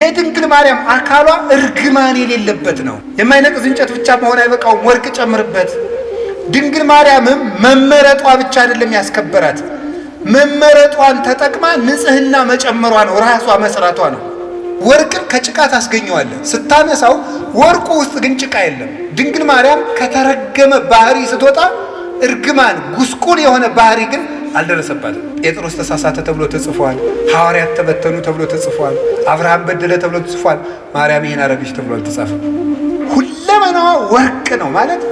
የድንግል ማርያም አካሏ እርግማን የሌለበት ነው። የማይነቅዝ እንጨት ብቻ መሆን አይበቃውም፣ ወርቅ ጨምርበት። ድንግል ማርያምም መመረጧ ብቻ አይደለም ያስከበራት፣ መመረጧን ተጠቅማ ንጽህና መጨመሯ ነው፣ ራሷ መስራቷ ነው። ወርቅን ከጭቃ ታስገኘዋለህ ስታነሳው፣ ወርቁ ውስጥ ግን ጭቃ የለም። ድንግል ማርያም ከተረገመ ባህሪ ስትወጣ እርግማን ጉስቁል የሆነ ባህሪ ግን አልደረሰባትም። ጴጥሮስ ተሳሳተ ተብሎ ተጽፏል። ሐዋርያት ተበተኑ ተብሎ ተጽፏል። አብርሃም በደለ ተብሎ ተጽፏል። ማርያም ይሄን አረገች ተብሎ አልተጻፈም። ሁለመናዋ ወርቅ ነው ማለት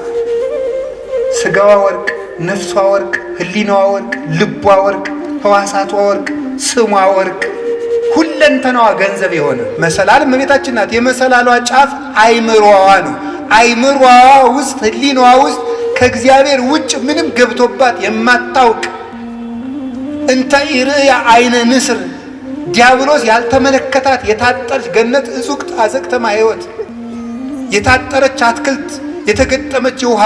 ስጋዋ ወርቅ፣ ነፍሷ ወርቅ፣ ህሊናዋ ወርቅ፣ ልቧ ወርቅ፣ ህዋሳቷ ወርቅ፣ ስሟ ወርቅ፣ ሁለንተናዋ ገንዘብ የሆነ መሰላል እመቤታችን ናት። የመሰላሏ ጫፍ አይምሮዋ ነው። አይምሮዋ ውስጥ ህሊናዋ ውስጥ ከእግዚአብሔር ውጭ ምንም ገብቶባት የማታውቅ እንተ ኢርእያ አይነ ንስር ዲያብሎስ ያልተመለከታት የታጠረች ገነት እጹቅት አዘቅተማ ህይወት የታጠረች አትክልት የተገጠመች የውሃ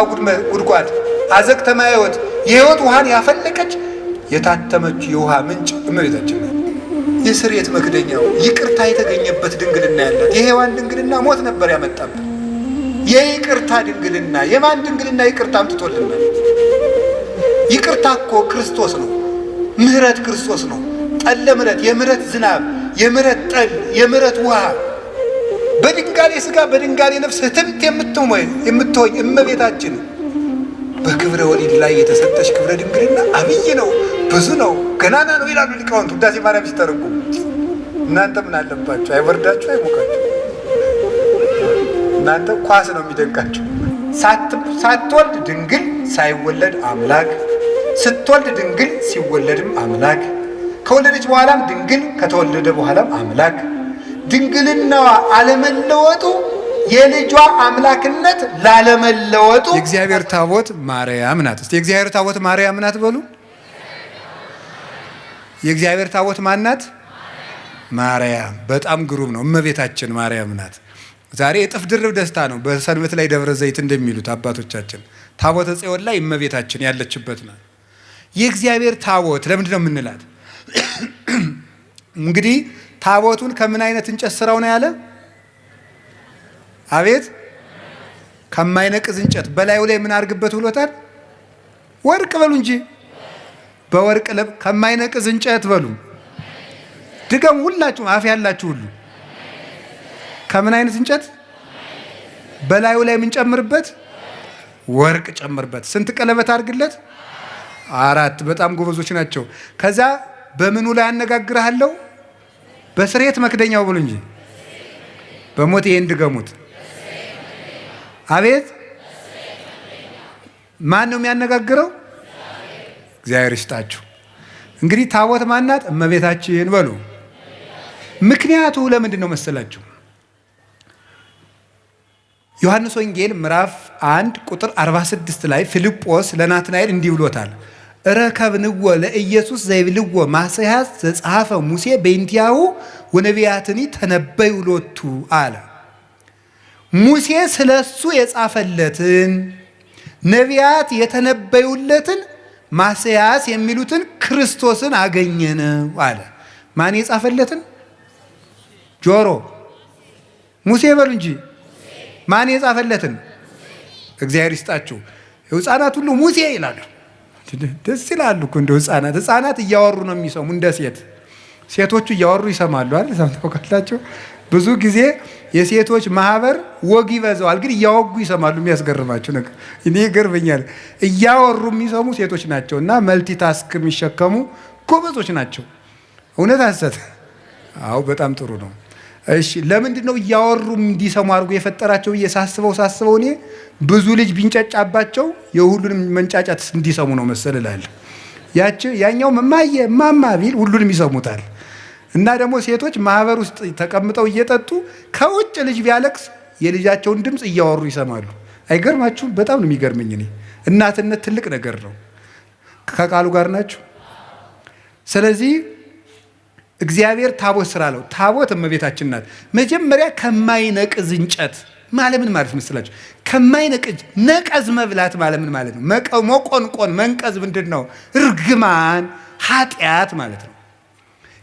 ጉድጓድ አዘቅተማ ህይወት የህይወት ውሃን ያፈለቀች የታተመች የውሃ ምንጭ እመቤታችን ናት። የስርየት መክደኛው ይቅርታ የተገኘበት ድንግልና ያላት የሔዋን ድንግልና ሞት ነበር ያመጣበት። የይቅርታ ድንግልና የማን ድንግልና ይቅርታ አምጥቶልናል? ይቅርታ እኮ ክርስቶስ ነው። ምህረት ክርስቶስ ነው። ጠለ ምህረት፣ የምህረት ዝናብ፣ የምህረት ጠል፣ የምህረት ውሃ በድንጋሌ ስጋ በድንጋሌ ነፍስ ህትምት የምትሆኝ እመቤታችን በክብረ ወሊድ ላይ የተሰጠች ክብረ ድንግልና አብይ ነው፣ ብዙ ነው፣ ገናና ነው ይላሉ ሊቃውንቱ ውዳሴ ማርያም ሲተረጉሙ። እናንተ ምን አለባችሁ? አይበርዳችሁ? አይሞቃችሁ? እናንተ ኳስ ነው የሚደንቃችሁ። ሳትወልድ ድንግል ሳይወለድ አምላክ፣ ስትወልድ ድንግል ሲወለድም አምላክ፣ ከወለደች በኋላም ድንግል ከተወለደ በኋላም አምላክ። ድንግልናዋ አለመለወጡ የልጇ አምላክነት ላለመለወጡ የእግዚአብሔር ታቦት ማርያም ናት። እስቲ የእግዚአብሔር ታቦት ማርያም ናት በሉ። የእግዚአብሔር ታቦት ማን ናት? ማርያም። በጣም ግሩም ነው። እመቤታችን ማርያም ናት። ዛሬ እጥፍ ድርብ ደስታ ነው። በሰንበት ላይ ደብረ ዘይት እንደሚሉት አባቶቻችን ታቦተ ጽዮን ላይ እመቤታችን ያለችበት ናት። የእግዚአብሔር ታቦት ለምንድን ነው የምንላት? እንግዲህ ታቦቱን ከምን አይነት እንጨት ስራው ነው ያለ? አቤት ከማይነቅዝ እንጨት። በላዩ ላይ ምን አድርግበት ብሎታል? ወርቅ በሉ እንጂ በወርቅ ከማይነቅዝ እንጨት በሉ። ድገሙ ሁላችሁም፣ አፍ ያላችሁ ሁሉ። ከምን አይነት እንጨት? በላዩ ላይ ምን ጨምርበት? ወርቅ ጨምርበት። ስንት ቀለበት አድርግለት? 4። በጣም ጎበዞች ናቸው። ከዛ በምኑ ላይ አነጋግርሃለሁ? በስርየት መክደኛው ብሉ እንጂ በሞት ይሄን ድገሙት። አቤት ማን ነው የሚያነጋግረው? እግዚአብሔር ይስጣችሁ። እንግዲህ ታቦት ማናት? እመቤታችን በሉ። ምክንያቱ ለምንድን ነው መሰላችሁ? ዮሐንስ ወንጌል ምዕራፍ 1 ቁጥር 46 ላይ ፊልጶስ ለናትናኤል እንዲህ ብሎታል። ረከብንዎ ለኢየሱስ ዘይብልዎ ማስያዝ ዘጸሐፈ ሙሴ በእንቲአሁ ወነቢያትኒ ተነበዩ ሎቱ አለ። ሙሴ ስለሱ የጻፈለትን ነቢያት የተነበዩለትን ማስያዝ የሚሉትን ክርስቶስን አገኘነው አለ። ማን የጻፈለትን? ጆሮ ሙሴ በሉ እንጂ ማን የጻፈለትን? እግዚአብሔር ይስጣችሁ። ሕፃናት ሁሉ ሙሴ ይላሉ። ደስ ይላሉ እኮ እንደው ሕፃናት እያወሩ ነው የሚሰሙ። እንደ ሴቶቹ እያወሩ ይሰማሉ አይደል? ሰምተው ካላቸው ብዙ ጊዜ የሴቶች ማህበር ወግ ይበዛዋል፣ ግን እያወጉ ይሰማሉ። የሚያስገርማቸው ነገር እኔ ይገርመኛል። እያወሩ የሚሰሙ ሴቶች ናቸው እና መልቲታስክ የሚሸከሙ ጎበዞች ናቸው። እውነት ሐሰት? አዎ በጣም ጥሩ ነው። እሺ ለምንድን ነው እያወሩ እንዲሰሙ አድርጎ የፈጠራቸው? ሳስበው እኔ ብዙ ልጅ ቢንጫጫባቸው የሁሉንም መንጫጫት እንዲሰሙ ነው መሰል እላለሁ። ያኛው ማማ ቢል ሁሉንም ይሰሙታል። እና ደግሞ ሴቶች ማህበር ውስጥ ተቀምጠው እየጠጡ ከውጭ ልጅ ቢያለቅስ የልጃቸውን ድምፅ እያወሩ ይሰማሉ። አይገርማችሁም? በጣም ነው የሚገርመኝ። እኔ እናትነት ትልቅ ነገር ነው። ከቃሉ ጋር ናችሁ። ስለዚህ እግዚአብሔር ታቦት ስራለው። ታቦት እመቤታችን ናት። መጀመሪያ ከማይነቅዝ እንጨት ማለት ምን ማለት መስላችሁ? ከማይነቅዝ ነቀዝ መብላት ማለት ምን ማለት ነው? መቆንቆን መንቀዝ ምንድን ነው? እርግማን ኃጢአት ማለት ነው።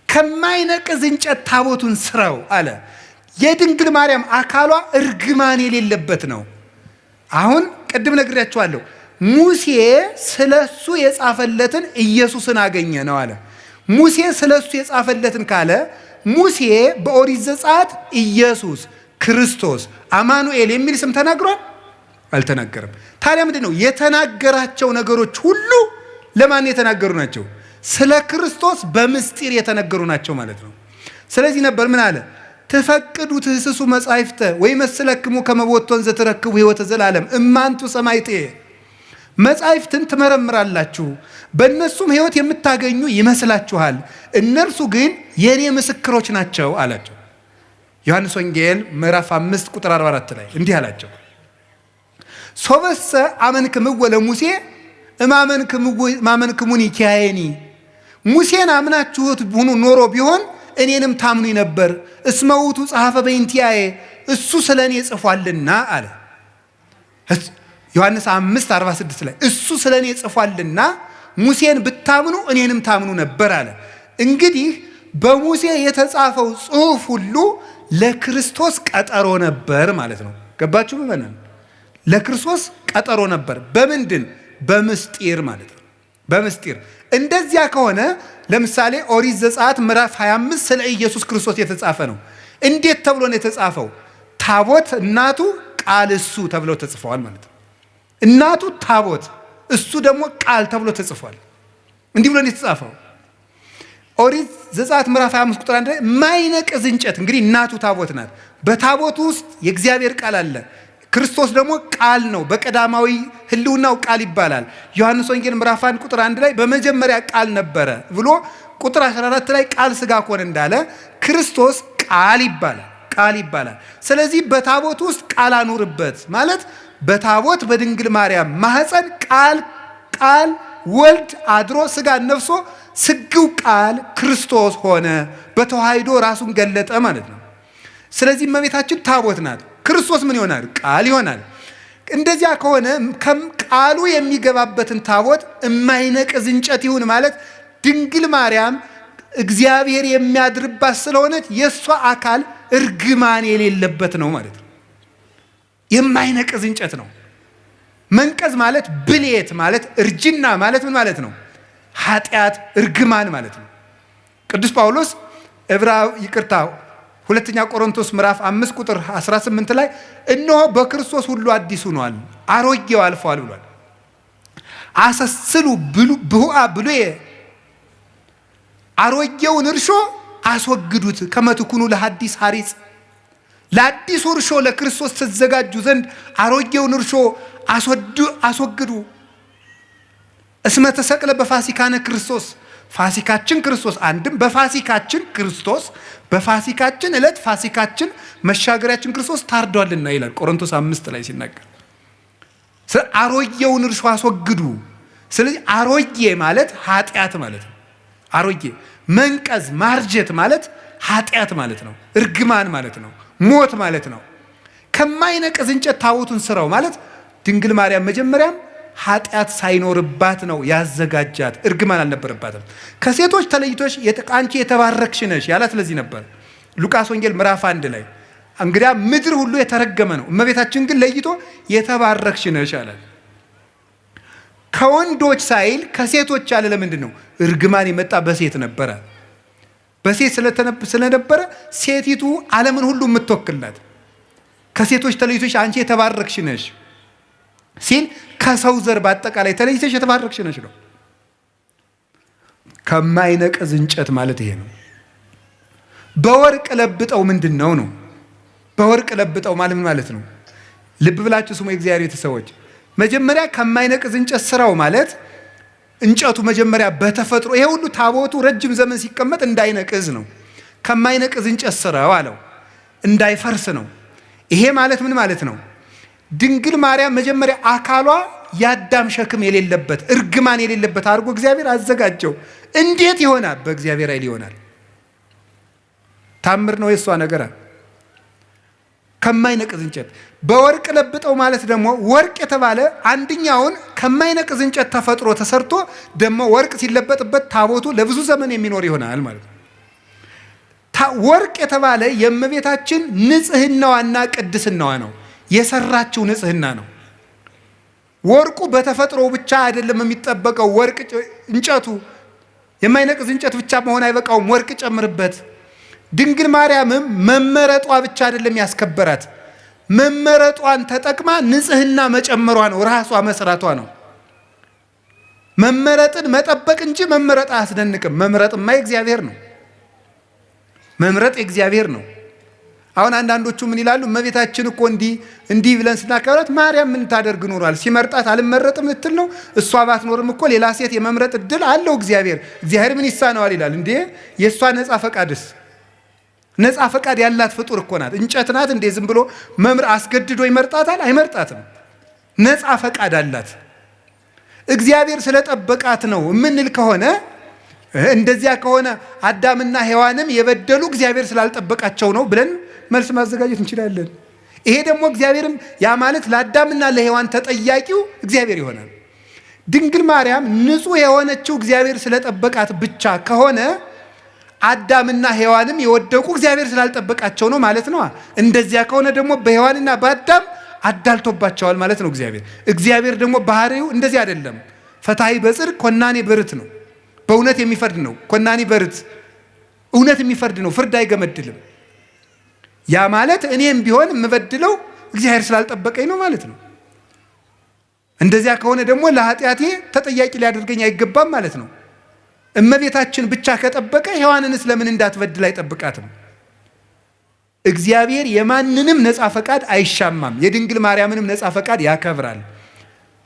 ከማይነቅዝ እንጨት ታቦቱን ስራው አለ። የድንግል ማርያም አካሏ እርግማን የሌለበት ነው። አሁን ቅድም ነግሬያችኋለሁ። ሙሴ ስለሱ የጻፈለትን ኢየሱስን አገኘ ነው አለ። ሙሴ ስለሱ የጻፈለትን ካለ ሙሴ በኦሪት ዘጸአት ኢየሱስ ክርስቶስ አማኑኤል የሚል ስም ተናግሯል? አልተናገረም። ታዲያ ምንድን ነው የተናገራቸው ነገሮች ሁሉ ለማን የተናገሩ ናቸው? ስለ ክርስቶስ በምስጢር የተነገሩ ናቸው ማለት ነው። ስለዚህ ነበር ምን አለ? ትፈቅዱ ትህስሱ መጻሕፍተ ወይመስለክሙ ከመ ቦቱ ወንዘ ትረክቡ ሕይወተ ዘላለም እማንቱ ሰማዕቴ። መጻሕፍትን ትመረምራላችሁ በእነሱም ሕይወት የምታገኙ ይመስላችኋል፣ እነርሱ ግን የኔ ምስክሮች ናቸው አላቸው። ዮሐንስ ወንጌል ምዕራፍ 5 ቁጥር 44 ላይ እንዲህ አላቸው፣ ሶበሰ አመንክምዎ ለሙሴ እማመንክሙኒ ኪያየኒ። ሙሴን አምናችሁት ሁኑ ኖሮ ቢሆን እኔንም ታምኑኝ ነበር። እስመ ውእቱ ጸሐፈ በእንቲአየ፣ እሱ ስለ እኔ ጽፏልና አለ። ዮሐንስ 5:46 ላይ እሱ ስለ እኔ ጽፏልና ሙሴን ብታምኑ እኔንም ታምኑ ነበር አለ። እንግዲህ በሙሴ የተጻፈው ጽሑፍ ሁሉ ለክርስቶስ ቀጠሮ ነበር ማለት ነው። ገባችሁ? በመነን ለክርስቶስ ቀጠሮ ነበር። በምንድን? በምስጢር ማለት ነው። በምስጢር እንደዚያ ከሆነ ለምሳሌ ኦሪት ዘጸአት ምዕራፍ 25 ስለ ኢየሱስ ክርስቶስ የተጻፈ ነው። እንዴት ተብሎ ነው የተጻፈው? ታቦት እናቱ ቃል እሱ ተብለው ተጽፈዋል ማለት ነው። እናቱ ታቦት እሱ ደግሞ ቃል ተብሎ ተጽፏል። እንዲህ ብሎ ነው የተጻፈው። ኦሪት ዘጸአት ምዕራፍ 25 ቁጥር 1 ላይ ማይነቅዝ እንጨት፣ እንግዲህ እናቱ ታቦት ናት። በታቦቱ ውስጥ የእግዚአብሔር ቃል አለ። ክርስቶስ ደግሞ ቃል ነው። በቀዳማዊ ሕልውናው ቃል ይባላል። ዮሐንስ ወንጌል ምዕራፍ 1 ቁጥር 1 ላይ በመጀመሪያ ቃል ነበረ ብሎ ቁጥር 14 ላይ ቃል ሥጋ ሆነ እንዳለ ክርስቶስ ቃል ይባላል። ቃል ይባላል። ስለዚህ በታቦት ውስጥ ቃል አኑርበት ማለት በታቦት በድንግል ማርያም ማህፀን ቃል ወልድ አድሮ ሥጋ ነፍሶ ስግው ቃል ክርስቶስ ሆነ፣ በተዋህዶ ራሱን ገለጠ ማለት ነው። ስለዚህ እመቤታችን ታቦት ናት። ክርስቶስ ምን ይሆናል? ቃል ይሆናል። እንደዚያ ከሆነ ቃሉ የሚገባበትን ታቦት የማይነቅዝ እንጨት ይሁን ማለት ድንግል ማርያም እግዚአብሔር የሚያድርባት ስለሆነች የእሷ አካል እርግማን የሌለበት ነው ማለት ነው። የማይነቅዝ እንጨት ነው። መንቀዝ ማለት ብሌት ማለት እርጅና ማለት ምን ማለት ነው? ኃጢአት፣ እርግማን ማለት ነው። ቅዱስ ጳውሎስ ሁለተኛ ቆሮንቶስ ምዕራፍ 5 ቁጥር 18 ላይ እነሆ በክርስቶስ ሁሉ አዲስ ሆኗል፣ አሮጌው አልፏል ብሏል። አሰስሉ ብሁአ ብሉየ፣ አሮጌውን እርሾ አስወግዱት፣ ከመ ትኩኑ ለሐዲስ ሐሪጽ፣ ለአዲሱ እርሾ ለክርስቶስ ተዘጋጁ ዘንድ አሮጌውን እርሾ አስወግዱ። እስመ ተሰቅለ በፋሲካነ ክርስቶስ፣ ፋሲካችን ክርስቶስ። አንድም በፋሲካችን ክርስቶስ፣ በፋሲካችን ዕለት ፋሲካችን መሻገሪያችን ክርስቶስ ታርዷልና ይላል ቆሮንቶስ 5 ላይ ሲናገር። አሮጌውን እርሾ አስወግዱ። ስለዚህ አሮጌ ማለት ኃጢአት ማለት ነው። አሮጌ መንቀዝ ማርጀት ማለት ኃጢአት ማለት ነው። እርግማን ማለት ነው። ሞት ማለት ነው። ከማይነቅዝ እንጨት ታቦቱን ስራው ማለት ድንግል ማርያም መጀመሪያም ኃጢአት ሳይኖርባት ነው ያዘጋጃት። እርግማን አልነበረባትም። ከሴቶች ተለይቶሽ አንቺ የተባረክሽ ነሽ ያላት ለዚህ ነበር። ሉቃስ ወንጌል ምዕራፍ 1 ላይ እንግዲያ ምድር ሁሉ የተረገመ ነው፣ እመቤታችን ግን ለይቶ የተባረክሽ ነሽ አላት። ከወንዶች ሳይል ከሴቶች አለ። ለምንድን ነው? እርግማን የመጣ በሴት ነበረ። በሴት ስለነበረ ሴቲቱ ዓለምን ሁሉ የምትወክላት ከሴቶች ተለይቶሽ አንቺ የተባረክሽ ነሽ ሲል ከሰው ዘር በአጠቃላይ ተለይተሽ የተባረክሽ ነሽ ነው። ከማይነቅዝ እንጨት ማለት ይሄ ነው። በወርቅ ለብጠው ምንድን ነው ነው? በወርቅ ለብጠው ማለት ነው። ልብ ብላችሁ ስሙ የእግዚአብሔር ቤተሰቦች። መጀመሪያ ከማይነቅዝ እንጨት ስራው ማለት እንጨቱ መጀመሪያ በተፈጥሮ ይሄ ሁሉ ታቦቱ ረጅም ዘመን ሲቀመጥ እንዳይነቅዝ ነው። ከማይነቅዝ እንጨት ስራው አለው፣ እንዳይፈርስ ነው። ይሄ ማለት ምን ማለት ነው? ድንግል ማርያም መጀመሪያ አካሏ የአዳም ሸክም የሌለበት እርግማን የሌለበት አድርጎ እግዚአብሔር አዘጋጀው። እንዴት ይሆናል? በእግዚአብሔር ኃይል ይሆናል። ታምር ነው የሷ ነገር። ከማይነቅዝ እንጨት በወርቅ ለብጠው ማለት ደግሞ ወርቅ የተባለ አንደኛውን ከማይነቅዝ እንጨት ተፈጥሮ ተሰርቶ ደግሞ ወርቅ ሲለበጥበት ታቦቱ ለብዙ ዘመን የሚኖር ይሆናል ማለት ነው። ወርቅ የተባለ የእመቤታችን ንጽህናዋና ቅድስናዋ ነው። የሰራችው ንጽህና ነው። ወርቁ በተፈጥሮ ብቻ አይደለም የሚጠበቀው። ወርቅ እንጨቱ የማይነቅዝ እንጨት ብቻ መሆን አይበቃውም። ወርቅ ጨምርበት። ድንግል ማርያምም መመረጧ ብቻ አይደለም ያስከበራት፣ መመረጧን ተጠቅማ ንጽህና መጨመሯ ነው። ራሷ መስራቷ ነው። መመረጥን መጠበቅ እንጂ መመረጥ አያስደንቅም። መምረጥማ የእግዚአብሔር ነው። መምረጥ የእግዚአብሔር ነው። አሁን አንዳንዶቹ ምን ይላሉ? እመቤታችን እኮ እንዲህ ብለን ስናከብራት ማርያም ምን ታደርግ ኖሯል? ሲመርጣት አልመረጥም ልትል ነው? እሷ ባትኖርም እኮ ሌላ ሴት የመምረጥ እድል አለው እግዚአብሔር ምን ይሳነዋል ይላል። እንዴ የእሷ ነፃ ፈቃድስ? ነፃ ፈቃድ ያላት ፍጡር እኮ ናት። እንጨት ናት እንዴ ዝም ብሎ አስገድዶ ይመርጣታል? አይመርጣትም። ነፃ ፈቃድ አላት። እግዚአብሔር ስለጠበቃት ነው የምንል ከሆነ እንደዚያ ከሆነ አዳምና ሔዋንም የበደሉ እግዚአብሔር ስላልጠበቃቸው ነው ብለን መልስ ማዘጋጀት እንችላለን። ይሄ ደግሞ እግዚአብሔርም ያ ማለት ለአዳምና ለሔዋን ተጠያቂው እግዚአብሔር ይሆናል። ድንግል ማርያም ንጹሕ የሆነችው እግዚአብሔር ስለጠበቃት ብቻ ከሆነ አዳምና ሔዋንም የወደቁ እግዚአብሔር ስላልጠበቃቸው ነው ማለት ነው። እንደዚያ ከሆነ ደግሞ በሔዋንና በአዳም አዳልቶባቸዋል ማለት ነው እግዚአብሔር ደግሞ ባህሪው እንደዚህ አይደለም። ፈታሒ በጽድቅ ኮናኔ በርት ነው። በእውነት የሚፈርድ ነው። ኮናኔ በርት እውነት የሚፈርድ ነው። ፍርድ አይገመድልም። ያ ማለት እኔም ቢሆን የምበድለው እግዚአብሔር ስላልጠበቀኝ ነው ማለት ነው። እንደዚያ ከሆነ ደግሞ ለኃጢአቴ ተጠያቂ ሊያደርገኝ አይገባም ማለት ነው። እመቤታችን ብቻ ከጠበቀ ሔዋንንስ ለምን እንዳትበድል አይጠብቃትም? እግዚአብሔር የማንንም ነፃ ፈቃድ አይሻማም። የድንግል ማርያምንም ነፃ ፈቃድ ያከብራል።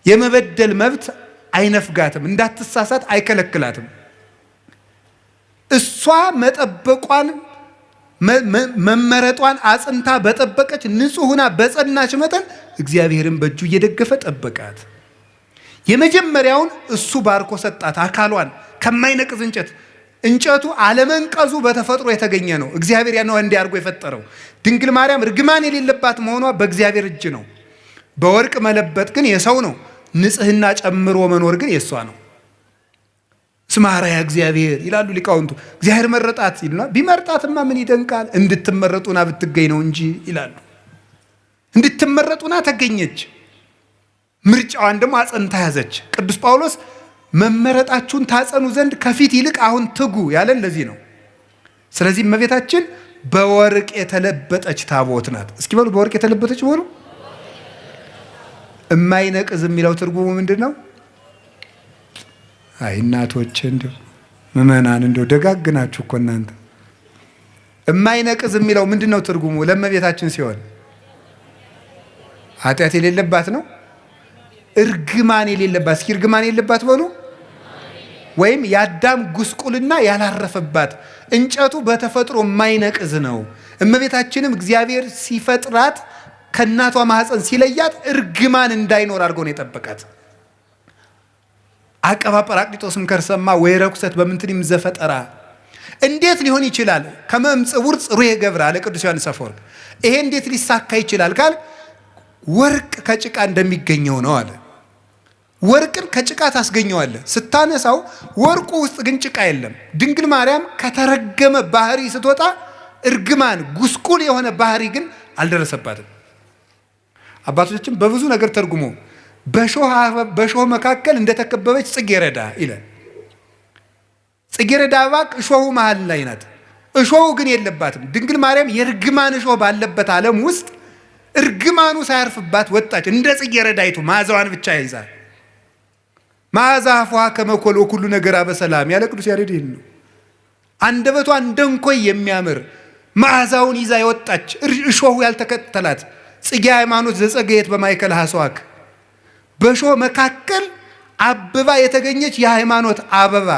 የመበደል መብት አይነፍጋትም። እንዳትሳሳት አይከለክላትም። እሷ መጠበቋን መመረጧን አጽንታ በጠበቀች ንጹሕና በጸናች መጠን እግዚአብሔርን በእጁ እየደገፈ ጠበቃት። የመጀመሪያውን እሱ ባርኮ ሰጣት። አካሏን ከማይነቅዝ እንጨቱ አለመንቀዙ በተፈጥሮ የተገኘ ነው። እግዚአብሔር ያነው እንዲያርጎ የፈጠረው። ድንግል ማርያም እርግማን የሌለባት መሆኗ በእግዚአብሔር እጅ ነው። በወርቅ መለበጥ ግን የሰው ነው። ንጽህና ጨምሮ መኖር ግን የሷ ነው። ስማራያ እግዚአብሔር ይላሉ ሊቃውንቱ። እግዚአብሔር መረጣት ይሉና ቢመርጣትማ ምን ይደንቃል? እንድትመረጡና ብትገኝ ነው እንጂ ይላሉ። እንድትመረጡና ተገኘች። ምርጫዋን ደግሞ አጸንታ ያዘች። ቅዱስ ጳውሎስ መመረጣችሁን ታጸኑ ዘንድ ከፊት ይልቅ አሁን ትጉ ያለን ለዚህ ነው። ስለዚህ እመቤታችን በወርቅ የተለበጠች ታቦት ናት። እስኪ በሉ በወርቅ የተለበጠች በሉ። እማይነቅዝ የሚለው ትርጉሙ ምንድን ነው? አይ እናቶች እንደው ምእመናን እንደው ደጋግናችሁ እኮ እናንተ። እማይነቅዝ የሚለው ምንድን ነው ትርጉሙ? ለእመቤታችን ሲሆን ኃጢአት የሌለባት ነው። እርግማን የሌለባት። እስኪ እርግማን የሌለባት በሉ። ወይም የአዳም ጉስቁልና ያላረፈባት። እንጨቱ በተፈጥሮ የማይነቅዝ ነው። እመቤታችንም እግዚአብሔር ሲፈጥራት ከእናቷ ማህፀን ሲለያት እርግማን እንዳይኖር አድርጎ ነው የጠበቃት። አቀባ ጰራቅሊጦስም ከርሰማ ወይ ረኩሰት በምንትንም ዘፈጠራ። እንዴት ሊሆን ይችላል? ከመምጽውር ጽሩየ ገብረ አለ ቅዱስ ዮሐንስ አፈወርቅ። ይሄ እንዴት ሊሳካ ይችላል ካል ወርቅ ከጭቃ እንደሚገኘው ነው አለ። ወርቅን ከጭቃ ታስገኘዋለህ ስታነሳው፣ ወርቁ ውስጥ ግን ጭቃ የለም። ድንግል ማርያም ከተረገመ ባህሪ ስትወጣ እርግማን ጉስቁል የሆነ ባህሪ ግን አልደረሰባትም። አባቶቻችን በብዙ ነገር ተርጉሞ በሾህ መካከል እንደተከበበች ጽጌረዳ ይላል። ጽጌረዳ አበባ እሾሁ መሃል ላይ ናት። እሾሁ ግን የለባትም። ድንግል ማርያም የእርግማን እሾህ ባለበት ዓለም ውስጥ እርግማኑ ሳያርፍባት ወጣች። እንደ ጽጌረዳይቱ መዓዛዋን ብቻ ይዛል። መዓዛ አፏሃ ከመኮል ወኩሉ ነገር በሰላም ያለ ቅዱስ ያሬድ ይህን ነው። አንደበቷ እንደ እንኮይ የሚያምር መዓዛውን ይዛ የወጣች እሾሁ ያልተከተላት ጽጌ ሃይማኖት ዘጸገየት በማይከል ሐስዋክ። በሾህ መካከል አበባ የተገኘች የሃይማኖት አበባ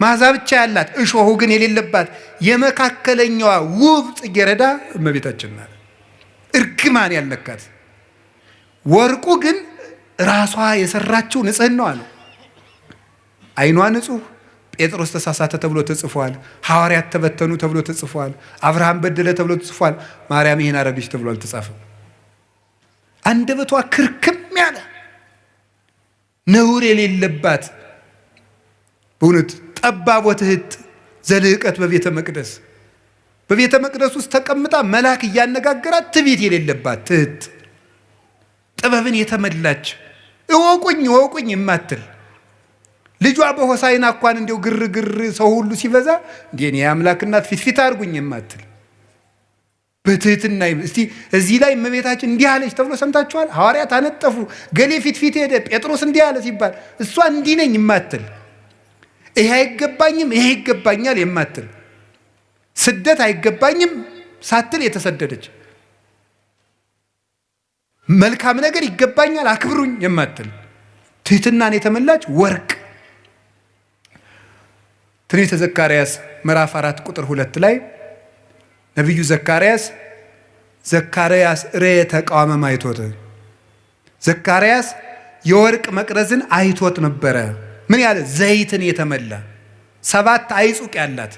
መዓዛ ብቻ ያላት እሾሁ ግን የሌለባት የመካከለኛዋ ውብ ጽጌረዳ እመቤታችን ናት። እርግማን ያልነካት። ወርቁ ግን ራሷ የሰራችው ንጽህናዋ ነው። ዓይኗ ንጹህ፣ ጴጥሮስ ተሳሳተ ተብሎ ተጽፏል። ሐዋርያት ተበተኑ ተብሎ ተጽፏል። አብርሃም በደለ ተብሎ ተጽፏል። ማርያም ይሄን አረገች ተብሎ አልተጻፈም። አንደበቷ ክርክም ያለ ነውር የሌለባት በእውነት ጠባብ ወትሕት ዘልህቀት በቤተ መቅደስ በቤተ መቅደስ ውስጥ ተቀምጣ መልአክ እያነጋገራት ትዕቢት የሌለባት ትህት ጥበብን የተመላች እወቁኝ እወቁኝ የማትል ልጇ በሆሳዕና እንኳን እንዲው ግርግር ሰው ሁሉ ሲበዛ እንዴ እኔ የአምላክ እናት ፊት አድርጉኝ የማትል በትህትና እስቲ እዚህ ላይ እመቤታችን እንዲህ አለች ተብሎ ሰምታችኋል? ሐዋርያት አነጠፉ፣ ገሌ ፊት ሄደ፣ ጴጥሮስ እንዲህ አለ ሲባል እሷ እንዲህ ነኝ የማትል ይሄ አይገባኝም ይሄ ይገባኛል የማትል ስደት አይገባኝም ሳትል የተሰደደች መልካም ነገር ይገባኛል አክብሩኝ የማትል ትህትናን የተመላች ወርቅ። ትንቢተ ዘካርያስ ምዕራፍ 4 ቁጥር 2 ላይ ነቢዩ ዘካርያስ ርየ ተቃዋመ ማይቶት ዘካርያስ የወርቅ መቅረዝን አይቶት ነበረ። ምን ያለ ዘይትን የተመላ 7 አይጹቅ ያላት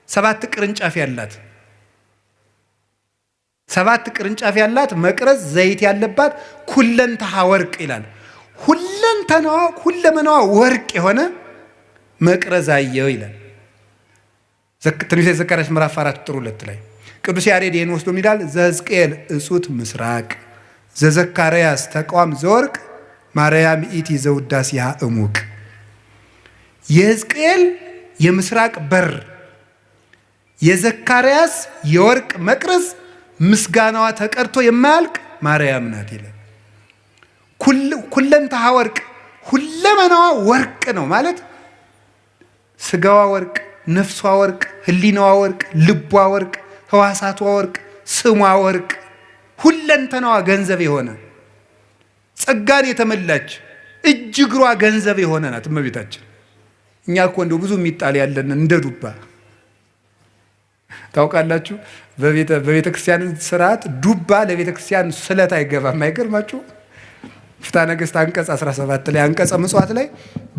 7 ቅርንጫፍ ያላት 7 ቅርንጫፍ ያላት መቅረዝ ዘይት ያለባት ኩለንተሃ ወርቅ ይላል። ሁለመናዋ ወርቅ የሆነ መቅረዝ አየው ይላል። ትንቢተ ዘካርያስ ምዕራፍ 4 ቁጥር 2 ላይ ቅዱስ ያሬድ ይህን ወስዶ ይላል ዘሕዝቅኤል እጹት ምስራቅ ዘዘካርያስ ተቋም ዘወርቅ ማርያም ኢቲ ዘውዳሴሃ እሙቅ። የሕዝቅኤል የምስራቅ በር የዘካርያስ የወርቅ መቅረዝ ምስጋናዋ ተቀርቶ የማያልቅ ማርያም ናት ይላል። ኩለንተሃ ወርቅ ሁለመናዋ ወርቅ ነው ማለት ስጋዋ ወርቅ፣ ነፍሷ ወርቅ፣ ህሊናዋ ወርቅ፣ ልቧ ወርቅ፣ ህዋሳቷ ወርቅ፣ ስሟ ወርቅ፣ ሁለንተናዋ ገንዘብ የሆነ ጸጋን የተመላች እጅ እግሯ ገንዘብ የሆነ ናት እመቤታችን። እኛ እኮ እንደው ብዙ የሚጣል ያለን እንደ ዱባ ታውቃላችሁ። በቤተ ክርስቲያን ስርዓት ዱባ ለቤተ ክርስቲያን ስለት አይገባም። አይገርማችሁ? ፍትሐ ነገሥት አንቀጽ 17 ላይ አንቀጸ ምጽዋት ላይ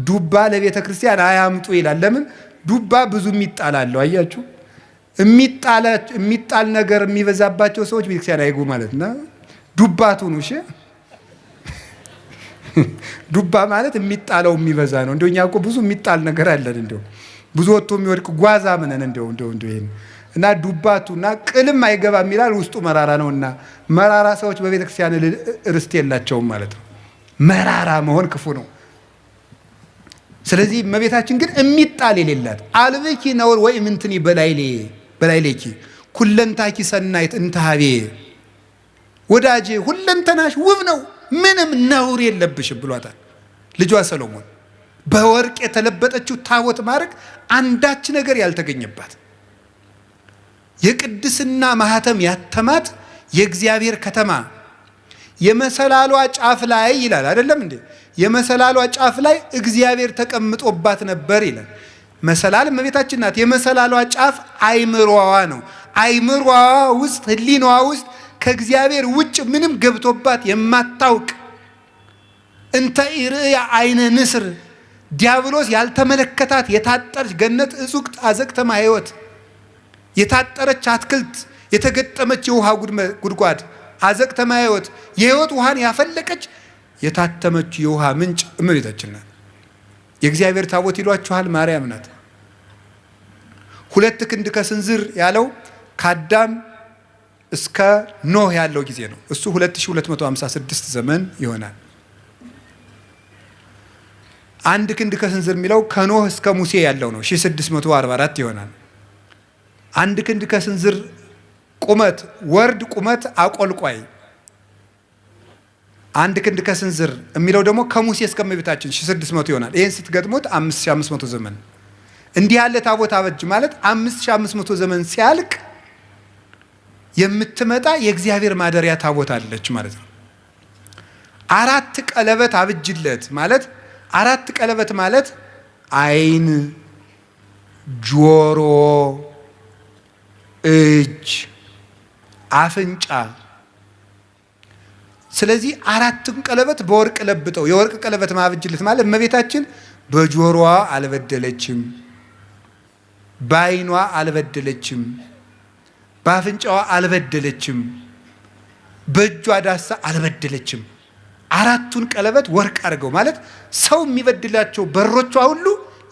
ዱባ ለቤተ ክርስቲያን አያምጡ ይላል። ለምን? ዱባ ብዙ የሚጣል አለው። አያችሁ? የሚጣል ነገር የሚበዛባቸው ሰዎች ቤተ ክርስቲያን አይጉ ማለት ነው። ዱባቱ ነው። እሺ ዱባ ማለት የሚጣለው የሚበዛ ነው። እንደው እኛ እኮ ብዙ የሚጣል ነገር አለን። እንደው ብዙ ወጥቶ የሚወድቅ ጓዛ ምነን እንደው ይሄን እና ዱባቱና ቅልም አይገባም ይላል። ውስጡ መራራ ነውና መራራ ሰዎች በቤተ ክርስቲያን ርስት የላቸውም ማለት ነው። መራራ መሆን ክፉ ነው። ስለዚህ እመቤታችን ግን የሚጣል የሌላት አልብኪ ነውር ወይ ምንትኒ በላይሌኪ ኩለንታኪ ሰናይት እንተሃቤ ወዳጄ ሁለንተናሽ ውብ ነው ምንም ነውር የለብሽም ብሏታል ልጇ ሰሎሞን። በወርቅ የተለበጠችው ታቦት ማድረግ አንዳች ነገር ያልተገኘባት የቅድስና ማህተም ያተማት የእግዚአብሔር ከተማ የመሰላሏ ጫፍ ላይ ይላል አይደለም እንዴ? የመሰላሏ ጫፍ ላይ እግዚአብሔር ተቀምጦባት ነበር ይላል። መሰላል እመቤታችን ናት። የመሰላሏ ጫፍ አይምሮዋ ነው። አይምሮዋ ውስጥ ህሊናዋ ውስጥ ከእግዚአብሔር ውጭ ምንም ገብቶባት የማታውቅ እንተ ኢርእያ አይነ ንስር ዲያብሎስ ያልተመለከታት የታጠረች ገነት እጹቅት አዘቅተማ ሕይወት የታጠረች አትክልት የተገጠመች የውሃ ጉድጓድ አዘቅተማ ሕይወት የሕይወት ውሃን ያፈለቀች የታተመች የውሃ ምንጭ እመቤታችን ናት። የእግዚአብሔር ታቦት ይሏችኋል ማርያም ናት። 2 ክንድ ከስንዝር ያለው ከአዳም እስከ ኖህ ያለው ጊዜ ነው። እሱ 2256 ዘመን ይሆናል። 1 ክንድ ከስንዝር የሚለው ከኖህ እስከ ሙሴ ያለው ነው 1644 ይሆናል። 1 ክንድ ከስንዝር ቁመት ወርድ ቁመት አቆልቋይ 1 ክንድ ከስንዝር የሚለው ደግሞ ከሙሴ እስከ እመቤታችን 1600 ይሆናል። ይህን ስትገጥሙት 5500 ዘመን እንዲህ ያለ ታቦት አበጅ ማለት 5500 ዘመን ሲያልቅ የምትመጣ የእግዚአብሔር ማደሪያ ታቦት አለች ማለት ነው። 4 ቀለበት አብጅለት ማለት 4 ቀለበት ማለት አይን፣ ጆሮ፣ እጅ፣ አፍንጫ። ስለዚህ 4ቱን ቀለበት በወርቅ ለብጠው የወርቅ ቀለበት ማብጅለት ማለት እመቤታችን በጆሮዋ አልበደለችም፣ በአይኗ አልበደለችም፣ በአፍንጫዋ አልበደለችም፣ በእጇ ዳሳ አልበደለችም። 4ቱን ቀለበት ወርቅ አድርገው ማለት ሰው የሚበድላቸው በሮቿ ሁሉ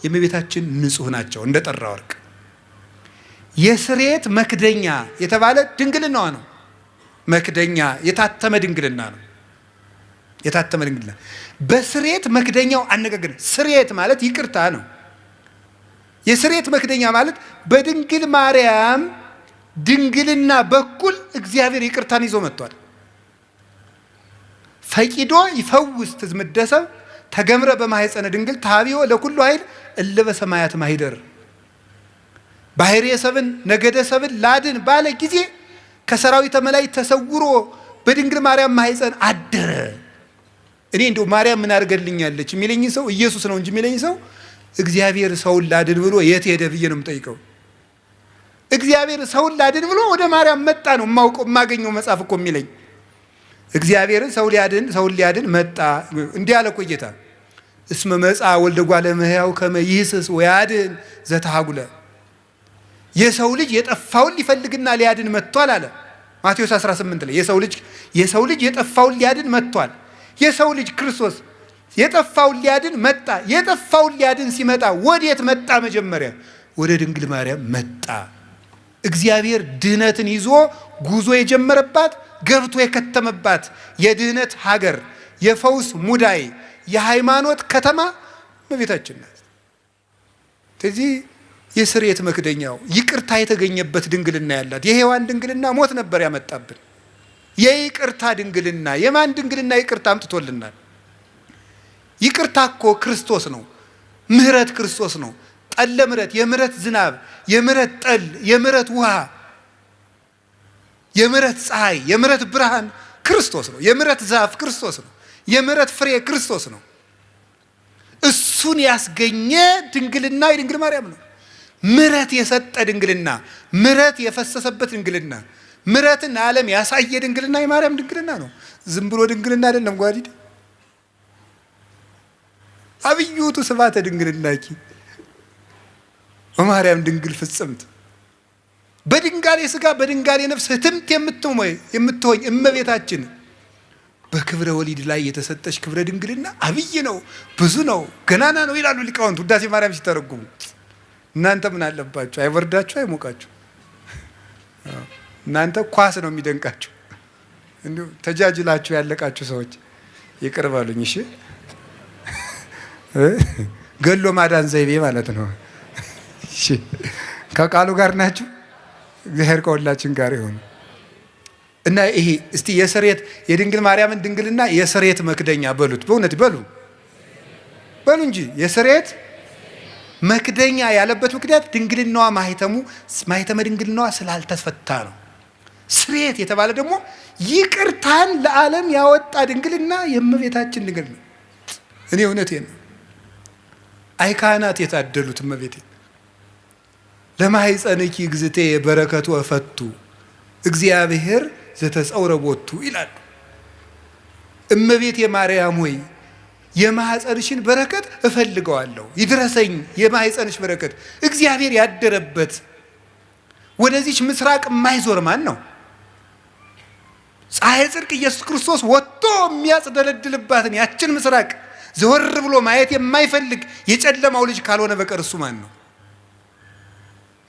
የእመቤታችን ንጹህ ናቸው እንደ ጠራ ወርቅ። የስርየት መክደኛ የተባለ ድንግልናዋ ነው። መክደኛ የታተመ ድንግልና ነው። የታተመ ድንግልና በስርየት መክደኛው አነጋገር ስርየት ማለት ይቅርታ ነው። የስርየት መክደኛ ማለት በድንግል ማርያም ድንግልና በኩል እግዚአብሔር ይቅርታን ይዞ መጥቷል። ፈቂዶ ይፈውስ ትዝምደሰብ ተገምረ በማህፀነ ድንግል ታቢዮ ለኩሉ ኃይል እለ በሰማያት ማሂደር ባህርየ ሰብን ነገደ ሰብን ላድን ባለ ጊዜ ከሰራዊተ መላእክት ተሰውሮ በድንግል ማርያም ማህፀን አደረ። እኔ እንደው ማርያም ምን አድርገልኛለች የሚለኝ ሰው ኢየሱስ ነው እንጂ የሚለኝ ሰው እግዚአብሔር ሰውን ላድን ብሎ የት ሄደ ብዬ ነው የምጠይቀው። እግዚአብሔር ሰውን ላድን ብሎ ወደ ማርያም መጣ ነው የማገኘው መጽሐፍ እኮ የሚለኝ። እግዚአብሔር ሰውን ሊያድን መጣ። እንዲህ አለ እኮ ጌታ እስመ መጻ ወልደ እጓለ እመሕያው ከመ ይህስስ ወያድን ዘተሃጉለ። የሰው ልጅ የጠፋውን ሊፈልግና ሊያድን መጥቷል አለ ማቴዎስ 18 ላይ። የሰው ልጅ የጠፋውን ሊያድን መጥቷል። የሰው ልጅ ክርስቶስ የጠፋውን ሊያድን መጣ። የጠፋውን ሊያድን ሲመጣ ወዴት መጣ? መጀመሪያ ወደ ድንግል ማርያም መጣ። እግዚአብሔር ድህነትን ይዞ ጉዞ የጀመረባት ገብቶ የከተመባት የድህነት ሀገር፣ የፈውስ ሙዳይ፣ የሃይማኖት ከተማ እመቤታችን ናት። ስለዚህ የስርየት መክደኛው ይቅርታ የተገኘበት ድንግልና ያላት የሔዋን ድንግልና ሞት ነበር ያመጣብን። የይቅርታ ድንግልና የማን ድንግልና ይቅርታ አምጥቶልናል? ይቅርታ እኮ ክርስቶስ ነው። ምህረት ክርስቶስ ነው። ጠለ ምህረት፣ የምህረት ዝናብ፣ የምህረት ጠል፣ የምህረት ውሃ፣ የምህረት ፀሐይ፣ የምህረት ብርሃን ክርስቶስ ነው። የምህረት ዛፍ ክርስቶስ ነው። የምህረት ፍሬ ክርስቶስ ነው። እሱን ያስገኘ ድንግልና የድንግል ማርያም ነው። ምህረት የሰጠ ድንግልና፣ ምህረት የፈሰሰበት ድንግልና፣ ምህረትን ዓለም ያሳየ ድንግልና የማርያም ድንግልና ነው። ዝም ብሎ ድንግልና አይደለም። ጓዲድ አብዩቱ ስብሐተ ድንግልናኪ በማርያም ድንግል ፍጽምት በድንጋሌ ስጋ በድንጋሌ ነፍስ ህትምት የምትሆኝ እመቤታችን በክብረ ወሊድ ላይ የተሰጠች ክብረ ድንግልና አብይ ነው፣ ብዙ ነው፣ ገናና ነው ይላሉ ሊቃውንት ውዳሴ ማርያም ሲተረጉሙ። እናንተ ምን አለባችሁ? አይወርዳችሁ፣ አይሞቃችሁ። እናንተ ኳስ ነው የሚደንቃችሁ። እንዲሁ ተጃጅላችሁ ያለቃችሁ ሰዎች ይቅር በሉኝ እሺ። ገሎ ማዳን ዘይቤ ማለት ነው። እሺ ከቃሉ ጋር ናችሁ። እግዚአብሔር ከሁላችን ጋር ይሁን። እና ይሄ እስቲ የስርየት የድንግል ማርያምን ድንግልና የስርየት መክደኛ በሉት። በእውነት በሉ እንጂ የስርየት መክደኛ ያለበት ምክንያት ድንግልናዋ ማህተመ ድንግልናዋ ስላልተፈታ ነው። ስርየት የተባለ ደግሞ ይቅርታን ለዓለም ያወጣ ድንግልና የእመቤታችን ድንግልና። እኔ እውነቴን ነው። አይ ካህናት የታደሉት እመቤቴ ለማኅፀንኪ እግዝእቴ በረከቱ እፈቱ እግዚአብሔር ዘተጸውረ ቦቱ ይላሉ። እመቤቴ ማርያም ሆይ የማኅፀንሽን በረከት እፈልገዋለሁ፣ ይድረሰኝ የማኅፀንሽ በረከት። እግዚአብሔር ያደረበት ወደዚች ምስራቅ የማይዞር ማን ነው? ፀሐይ ጽድቅ ኢየሱስ ክርስቶስ ወጥቶ የሚያጽደለድልባትን ያችን ምስራቅ ዘወር ብሎ ማየት የማይፈልግ የጨለማው ልጅ ካልሆነ በቀር እሱ ማን ነው?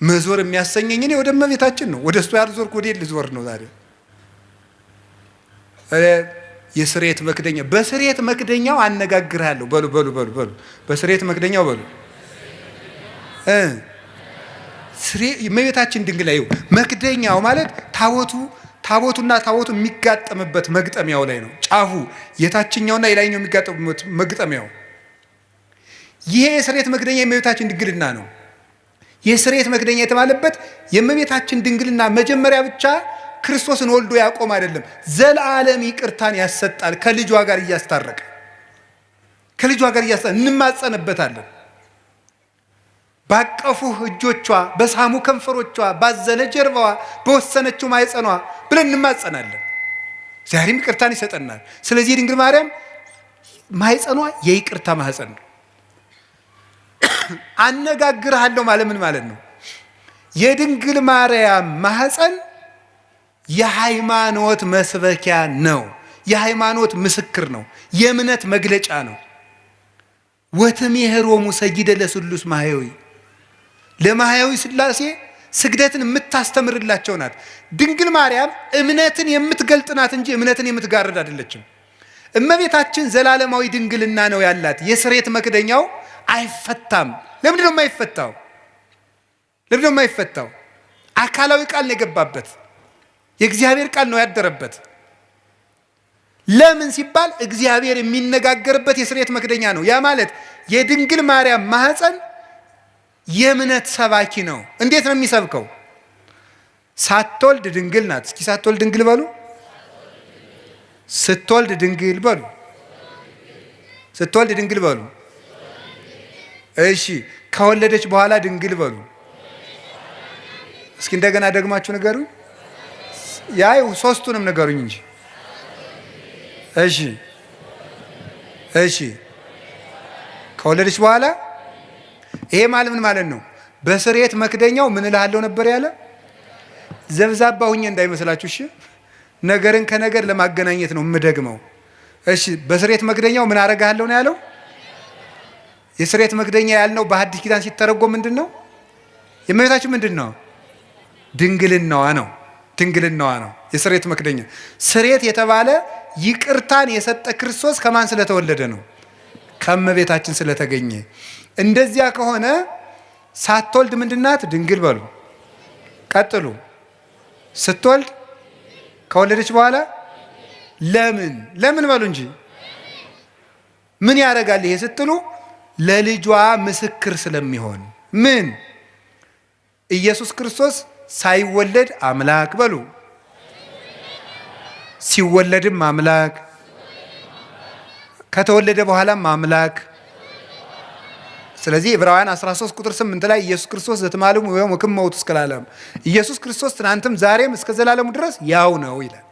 መዞር የሚያሰኘኝ እኔ ወደ እመቤታችን ነው። ወደ እሱ ያልዞርኩ ወዴት ልዞር ነው ዛሬ? የስርየት መክደኛ በስርየት መክደኛው አነጋግርሃለሁ። በሉ በስርየት መክደኛው በሉ። እመቤታችን ድንግል ላይ መክደኛው ማለት ታቦቱና ታቦቱ የሚጋጠምበት መግጠሚያው ላይ ነው። ጫፉ የታችኛውና የላይኛው የሚጋጠምበት መግጠሚያው። ይሄ የስርየት መክደኛ የእመቤታችን ድንግልና ነው። የስርየት መክደኛ የተባለበት የእመቤታችን ድንግልና መጀመሪያ ብቻ ክርስቶስን ወልዶ ያቆም አይደለም፣ ዘላለም ይቅርታን ያሰጣል። ከልጇ ጋር እያስታረቀ እንማጸንበታለን። ባቀፉህ እጆቿ፣ በሳሙ ከንፈሮቿ፣ ባዘነ ጀርባዋ፣ በወሰነችው ማኅፀኗ ብለን እንማጸናለን። ዛሬም ይቅርታን ይሰጠናል። ስለዚህ ድንግል ማርያም ማኅፀኗ የይቅርታ ማኅፀን ነው። አነጋግርሃለሁ ማለት ምን ማለት ነው? የድንግል ማርያም ማኅፀን የሃይማኖት መስበኪያ ነው። የሃይማኖት ምስክር ነው። የእምነት መግለጫ ነው። ወትሜሄሮሙ ሰጊደ ለስሉስ ማህያዊ ለማህያዊ ሥላሴ ስግደትን የምታስተምርላቸው ናት። ድንግል ማርያም እምነትን የምትገልጥ ናት እንጂ እምነትን የምትጋርድ አይደለችም። እመቤታችን ዘላለማዊ ድንግልና ነው ያላት። የስሬት መክደኛው አይፈታም። ለምንድን ነው የማይፈታው? ለምንድን ነው የማይፈታው? አካላዊ ቃል ነው የገባበት። የእግዚአብሔር ቃል ነው ያደረበት። ለምን ሲባል እግዚአብሔር የሚነጋገርበት የስሬት መክደኛ ነው። ያ ማለት የድንግል ማርያም ማህፀን የእምነት ሰባኪ ነው። እንዴት ነው የሚሰብከው? ሳትወልድ ድንግል ናት። እስኪ ሳትወልድ ድንግል በሉ። ስትወልድ ድንግል በሉ። ስትወልድ ድንግል በሉ። እሺ፣ ከወለደች በኋላ ድንግል በሉ። እስኪ እንደገና ደግማችሁ ንገሩኝ። ያይ ሶስቱንም ንገሩኝ እንጂ። እሺ፣ እሺ፣ ከወለደች በኋላ ይሄ ማለት ምን ማለት ነው? በስርየት መክደኛው ምን እልሃለሁ ነበር ያለ? ዘብዛባ ሁኜ እንዳይመስላችሁ እሺ። ነገርን ከነገር ለማገናኘት ነው የምደግመው። እሺ፣ በስርየት መክደኛው ምን አረጋለሁ ነው ያለው? የስርየት መክደኛ ያልነው በሐዲስ ኪዳን ሲተረጎም ምንድን ነው? የእመቤታችን ምንድን ነው? ድንግልናዋ ነው። ድንግልናዋ ነው የስርየት መክደኛ። ስርየት የተባለ ይቅርታን የሰጠ ክርስቶስ ከማን ስለተወለደ ነው? ከእመቤታችን ስለተገኘ። እንደዚያ ከሆነ ሳትወልድ ምንድናት? ድንግል በሉ። ቀጥሉ። ስትወልድ፣ ከወለደች በኋላ ለምን ለምን በሉ እንጂ። ምን ያደርጋል ይሄ ስትሉ፣ ለልጇ ምስክር ስለሚሆን። ምን? ኢየሱስ ክርስቶስ ሳይወለድ አምላክ በሉ፣ ሲወለድም አምላክ፣ ከተወለደ በኋላም አምላክ። ስለዚህ ዕብራውያን 13 ቁጥር 8 ላይ ኢየሱስ ክርስቶስ ዘትማልሙ ወይም ወክመውት እስከ ለዓለም፣ ኢየሱስ ክርስቶስ ትናንትም ዛሬም እስከ ዘላለሙ ድረስ ያው ነው ይላል።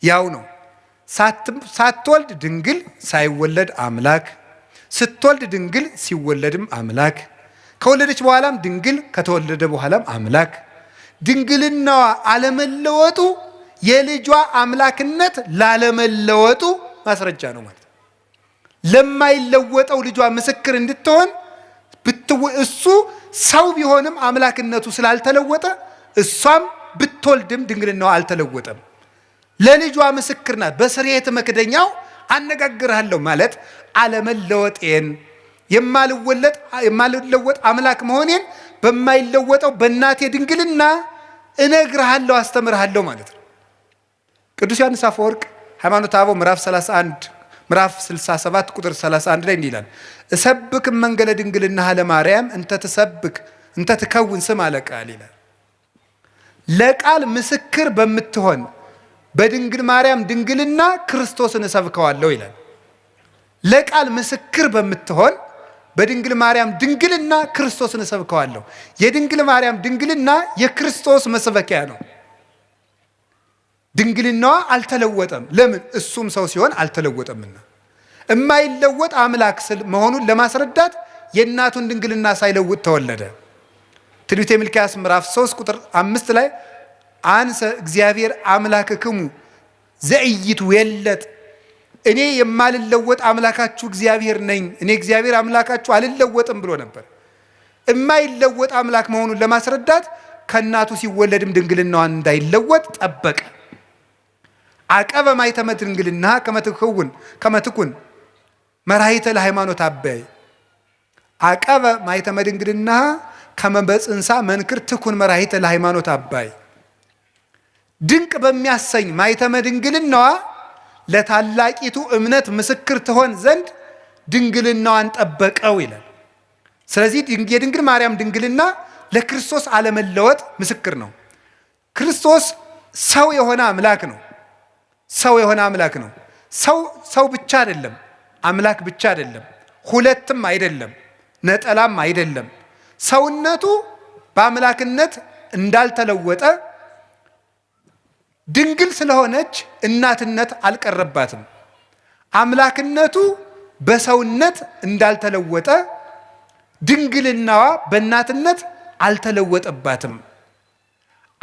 ያው ነው። ሳትወልድ ድንግል፣ ሳይወለድ አምላክ፣ ስትወልድ ድንግል፣ ሲወለድም አምላክ፣ ከወለደች በኋላም ድንግል፣ ከተወለደ በኋላም አምላክ። ድንግልናዋ አለመለወጡ የልጇ አምላክነት ላለመለወጡ ማስረጃ ነው ማለት ነው። ለማይለወጠው ልጇ ምስክር እንድትሆን እሱ ሰው ቢሆንም አምላክነቱ ስላልተለወጠ እሷም ብትወልድም ድንግልናዋ አልተለወጠም። ለልጇ ምስክር ናት። በስርየት መክደኛው አነጋግርሃለሁ ማለት አለመለወጤን፣ የማልለወጥ አምላክ መሆኔን በማይለወጠው በእናቴ ድንግልና እነግርሃለሁ፣ አስተምርሃለሁ ማለት ነው። ቅዱስ ዮሐንስ አፈወርቅ ሃይማኖተ አበው ምዕራፍ 67 ቁጥር 31 ላይ እንዲህ ይላል፣ እሰብክ መንገለ ድንግልና ለማርያም እንተ ትከውን ስም አለቃል ይላል። ለቃል ምስክር በምትሆን በድንግል ማርያም ድንግልና ክርስቶስን እሰብከዋለሁ ይላል። ለቃል ምስክር በምትሆን በድንግል ማርያም ድንግልና ክርስቶስን እሰብከዋለሁ። የድንግል ማርያም ድንግልና የክርስቶስ መስበኪያ ነው። ድንግልናዋ አልተለወጠም። ለምን? እሱም ሰው ሲሆን አልተለወጠምና። የማይለወጥ አምላክ መሆኑን ለማስረዳት የእናቱን ድንግልና ሳይለውጥ ተወለደ። ትንቢተ ሚልክያስ ምዕራፍ 3 ቁጥር 5 ላይ አንሰ እግዚአብሔር አምላክክሙ ዘኢይትዌለጥ፣ እኔ የማልለወጥ አምላካችሁ እግዚአብሔር ነኝ፣ እኔ እግዚአብሔር አምላካችሁ አልለወጥም ብሎ ነበር። የማይለወጥ አምላክ መሆኑን ለማስረዳት ከእናቱ ሲወለድም ድንግልናዋን እንዳይለወጥ ጠበቀ። አቀበ ማኅተመ ድንግልና ከመትኩን መራሒተ ለሃይማኖት አበይ፣ አቀበ ማኅተመ ድንግልና ከመ በጽንሳ መንክር ትኩን መራሒተ ለሃይማኖት አባይ። ድንቅ በሚያሰኝ ማኅተመ ድንግልናዋ ለታላቂቱ እምነት ምስክር ትሆን ዘንድ ድንግልናዋን ጠበቀው ይላል። ስለዚህ የድንግል ማርያም ድንግልና ለክርስቶስ አለመለወጥ ምስክር ነው። ክርስቶስ ሰው የሆነ አምላክ ነው። ሰው የሆነ አምላክ ነው። ሰው ብቻ አይደለም፣ አምላክ ብቻ አይደለም፣ ሁለትም አይደለም፣ ነጠላም አይደለም። ሰውነቱ በአምላክነት እንዳልተለወጠ ድንግል ስለሆነች እናትነት አልቀረባትም። አምላክነቱ በሰውነት እንዳልተለወጠ ድንግልናዋ በእናትነት አልተለወጠባትም።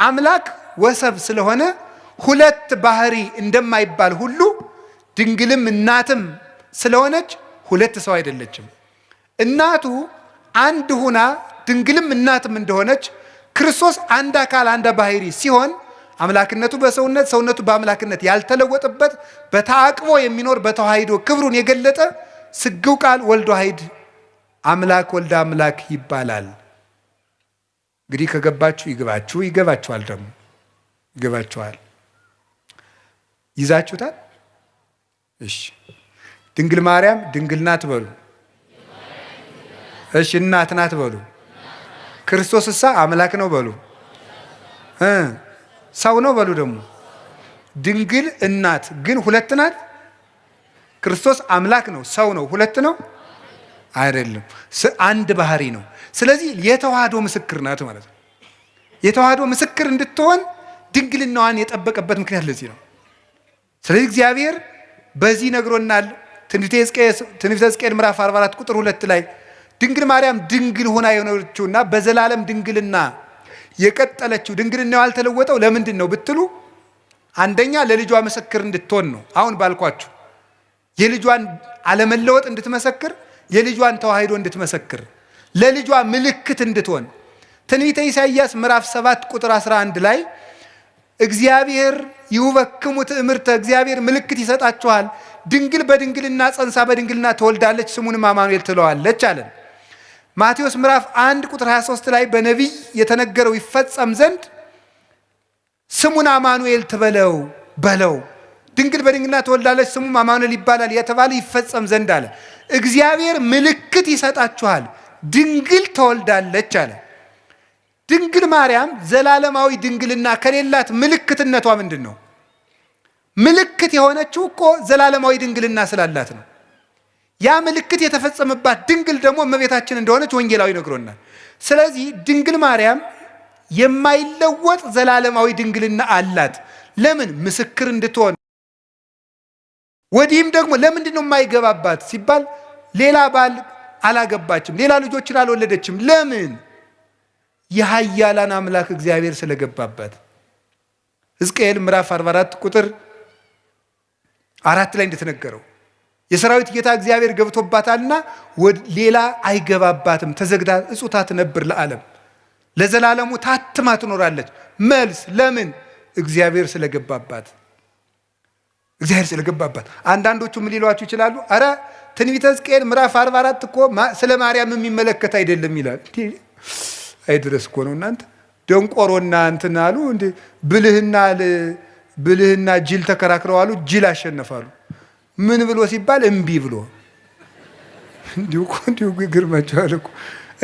አምላክ ወሰብ ስለሆነ ሁለት ባህሪ እንደማይባል ሁሉ ድንግልም እናትም ስለሆነች ሁለት ሰው አይደለችም። እናቱ አንድ ሁና ድንግልም እናትም እንደሆነች ክርስቶስ አንድ አካል አንድ ባህሪ ሲሆን አምላክነቱ በሰውነት ሰውነቱ በአምላክነት ያልተለወጠበት በተአቅቦ የሚኖር በተዋሂዶ ክብሩን የገለጠ ስግው ቃል ወልድ ዋሕድ አምላክ ወልደ አምላክ ይባላል። እንግዲህ ከገባችሁ ይግባችሁ፣ ይገባችኋል፣ ደግሞ ይገባችኋል። ይዛችሁታል? እሺ። ድንግል ማርያም ድንግል ናት በሉ። እሺ። እናት ናት በሉ። ክርስቶስ እሳ አምላክ ነው በሉ። ሰው ነው በሉ። ደግሞ ድንግል እናት ግን ሁለት ናት። ክርስቶስ አምላክ ነው፣ ሰው ነው፣ ሁለት ነው አይደለም፣ አንድ ባህሪ ነው። ስለዚህ የተዋህዶ ምስክር ናት ማለት ነው። የተዋህዶ ምስክር እንድትሆን ድንግልናዋን የጠበቀበት ምክንያት ለዚህ ነው። ስለዚህ እግዚአብሔር በዚህ ነግሮናል። ትንቢተ ሕዝቅኤል ምዕራፍ 44 ቁጥር 2 ላይ ድንግል ማርያም ድንግል ሆና የሆነችውና በዘላለም ድንግልና የቀጠለችው ድንግልናው ያልተለወጠው ለምንድን ነው ብትሉ፣ አንደኛ ለልጇ ምስክር እንድትሆን ነው። አሁን ባልኳችሁ የልጇን አለመለወጥ እንድትመሰክር፣ የልጇን ተዋህዶ እንድትመሰክር፣ ለልጇ ምልክት እንድትሆን። ትንቢተ ኢሳይያስ ምዕራፍ 7 ቁጥር 11 ላይ እግዚአብሔር ይሁበክሙ ትእምርተ፣ እግዚአብሔር ምልክት ይሰጣችኋል፣ ድንግል በድንግልና ጸንሳ በድንግልና ትወልዳለች፣ ስሙንም አማኑኤል ትለዋለች አለን። ማቴዎስ ምዕራፍ 1 ቁጥር 23 ላይ በነቢይ የተነገረው ይፈጸም ዘንድ ስሙን አማኑኤል ትበለው በለው፣ ድንግል በድንግልና ትወልዳለች፣ ስሙም አማኑኤል ይባላል የተባለ ይፈጸም ዘንድ አለ። እግዚአብሔር ምልክት ይሰጣችኋል፣ ድንግል ትወልዳለች አለ። ድንግል ማርያም ዘላለማዊ ድንግልና ከሌላት ምልክትነቷ ምንድን ነው? ምልክት የሆነችው እኮ ዘላለማዊ ድንግልና ስላላት ነው። ያ ምልክት የተፈጸመባት ድንግል ደግሞ እመቤታችን እንደሆነች ወንጌላዊ ነግሮናል። ስለዚህ ድንግል ማርያም የማይለወጥ ዘላለማዊ ድንግልና አላት። ለምን? ምስክር እንድትሆን። ወዲህም ደግሞ ለምንድን ነው የማይገባባት ሲባል ሌላ ባል አላገባችም፣ ሌላ ልጆችን አልወለደችም። ለምን? የኃያላን አምላክ እግዚአብሔር ስለገባባት። ሕዝቅኤል ምዕራፍ 44 ቁጥር 4 ላይ እንደተነገረው የሰራዊት ጌታ እግዚአብሔር ገብቶባታልና ሌላ አይገባባትም፣ ተዘግታ እጹታ ትነብር ለዓለም፣ ለዘላለሙ ታትማ ትኖራለች። መልስ ለምን? እግዚአብሔር ስለገባባት። እግዚአብሔር ስለገባባት። አንዳንዶቹ ምን ሊሏችሁ ይችላሉ? አረ ትንቢተ ሕዝቅኤል ምዕራፍ 44 እኮ ስለ ማርያም የሚመለከት አይደለም ይላል። አይድረስ እኮ ነው እናንተ። ደንቆሮና እንትን አሉ እንዴ፣ ብልህና ጅል ተከራክረው አሉ፣ ጅል አሸነፋሉ። ምን ብሎ ሲባል እምቢ ብሎ። እንዲሁ ግርማቸዋል እኮ።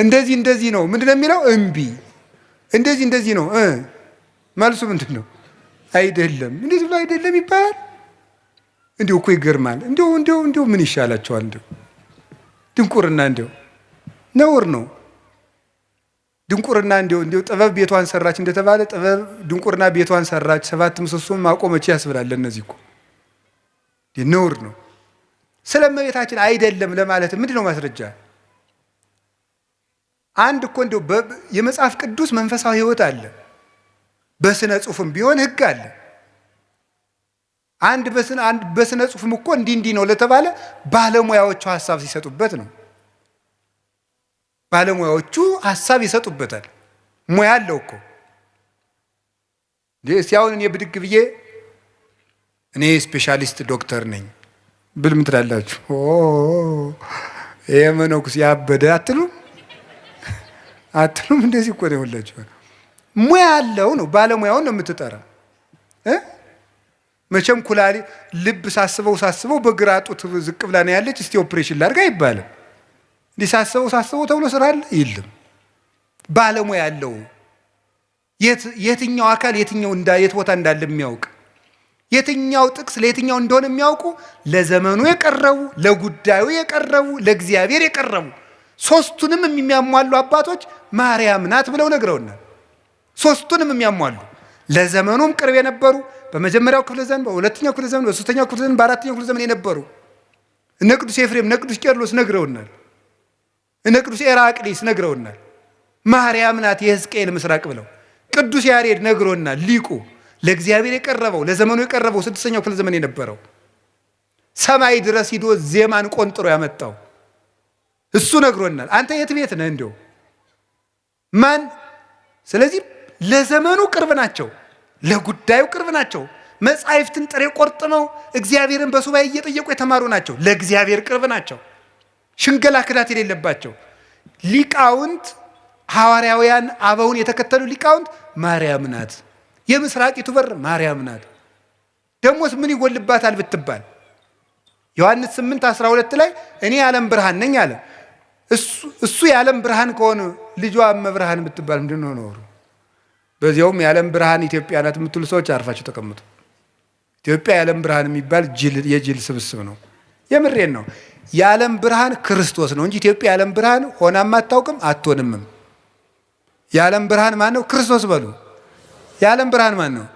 እንደዚህ ነው። ምንድን ነው የሚለው? እምቢ። እንደዚህ ነው። መልሱ ምንድን ነው? አይደለም። እንዴት ብሎ አይደለም ይባላል? እንዲሁ እኮ ይገርማል። እንዲሁ ምን ይሻላቸዋል? እንዲሁ ድንቁርና እንዲሁ ነውር ነው። ድንቁርና እንዲሁ ጥበብ ቤቷን ሰራች እንደተባለ ጥበብ ድንቁርና ቤቷን ሰራች፣ 7 ምሰሶም ማቆመች ያስብላል። እነዚህ እኮ ነውር ነው። ስለ እመቤታችን አይደለም ለማለት ምንድን ነው ማስረጃ? አንድ እኮ እንዲሁ የመጽሐፍ ቅዱስ መንፈሳዊ ሕይወት አለ። በስነ ጽሑፍም ቢሆን ሕግ አለ። አንድ በስነ ጽሑፍም እኮ እንዲህ ነው ለተባለ ባለሙያዎቹ ሀሳብ ሲሰጡበት ነው። ባለሙያዎቹ ሀሳብ ይሰጡበታል። ሙያ አለው እኮ። ሲያውን እኔ ብድግ ብዬ እኔ ስፔሻሊስት ዶክተር ነኝ ብል ምን ትላላችሁ? ይሄ መነኩስ ያበደ አትሉም? እንደዚህ እኮ ነው ሁላችሁ። ሙያ አለው ነው፣ ባለሙያውን ነው የምትጠራ። መቼም ኩላሊ ልብ ሳስበው በግራ ጡት ዝቅ ብላ ነው ያለች፣ እስቲ ኦፕሬሽን ላድርግ አይባልም። እንዲህ ሳስበው ተብሎ ስራ አለ የለም። ባለሙያ ያለው የትኛው አካል የት ቦታ እንዳለ የሚያውቅ፣ የትኛው ጥቅስ ለየትኛው እንደሆነ የሚያውቁ፣ ለዘመኑ የቀረቡ፣ ለጉዳዩ የቀረቡ፣ ለእግዚአብሔር የቀረቡ ሶስቱንም የሚያሟሉ አባቶች ማርያም ናት ብለው ነግረውናል። ሶስቱንም የሚያሟሉ ለዘመኑም ቅርብ የነበሩ፣ በመጀመሪያው ክፍለ ዘመን፣ በሁለተኛው ክፍለ ዘመን፣ በሶስተኛው ክፍለ ዘመን፣ በአራተኛው ክፍለ ዘመን የነበሩ እነ ቅዱስ ኤፍሬም፣ እነ ቅዱስ ቄርሎስ ነግረውናል። እነ ቅዱስ ኤራቅሊስ ነግረውናል። ማርያም ናት የሕዝቅኤል ምስራቅ ብለው ቅዱስ ያሬድ ነግሮናል። ሊቁ ለእግዚአብሔር የቀረበው ለዘመኑ የቀረበው 6ኛው ክፍለ ዘመን የነበረው ሰማይ ድረስ ሂዶ ዜማን ቆንጥሮ ያመጣው እሱ ነግሮናል። አንተ የት ቤት ነህ? እንዲሁ ማን ስለዚህ ለዘመኑ ቅርብ ናቸው፣ ለጉዳዩ ቅርብ ናቸው። መጻሕፍትን ጥሬ ቆርጥመው እግዚአብሔርን በሱባኤ እየጠየቁ የተማሩ ናቸው። ለእግዚአብሔር ቅርብ ናቸው። ሽንገላ ክዳት የሌለባቸው ሊቃውንት፣ ሐዋርያውያን አበውን የተከተሉ ሊቃውንት ማርያም ናት። የምስራቂቱ በር ማርያም ናት። ደሞስ ምን ይጎልባታል ብትባል ዮሐንስ 8:12 ላይ እኔ የዓለም ብርሃን ነኝ አለ። እሱ የዓለም ብርሃን ከሆነ ልጇ እመብርሃን ብትባል ምንድን ነው ኖሩ? በዚያውም የዓለም ብርሃን ኢትዮጵያ ናት የምትሉ ሰዎች አርፋችሁ ተቀምጡ። ኢትዮጵያ የዓለም ብርሃን የሚባል የጅል ስብስብ ነው። የምሬን ነው። የዓለም ብርሃን ክርስቶስ ነው እንጂ ኢትዮጵያ የዓለም ብርሃን ሆናም አታውቅም አትሆንምም። የዓለም ብርሃን ማን ነው? ክርስቶስ በሉ። የዓለም ብርሃን ማን ነው?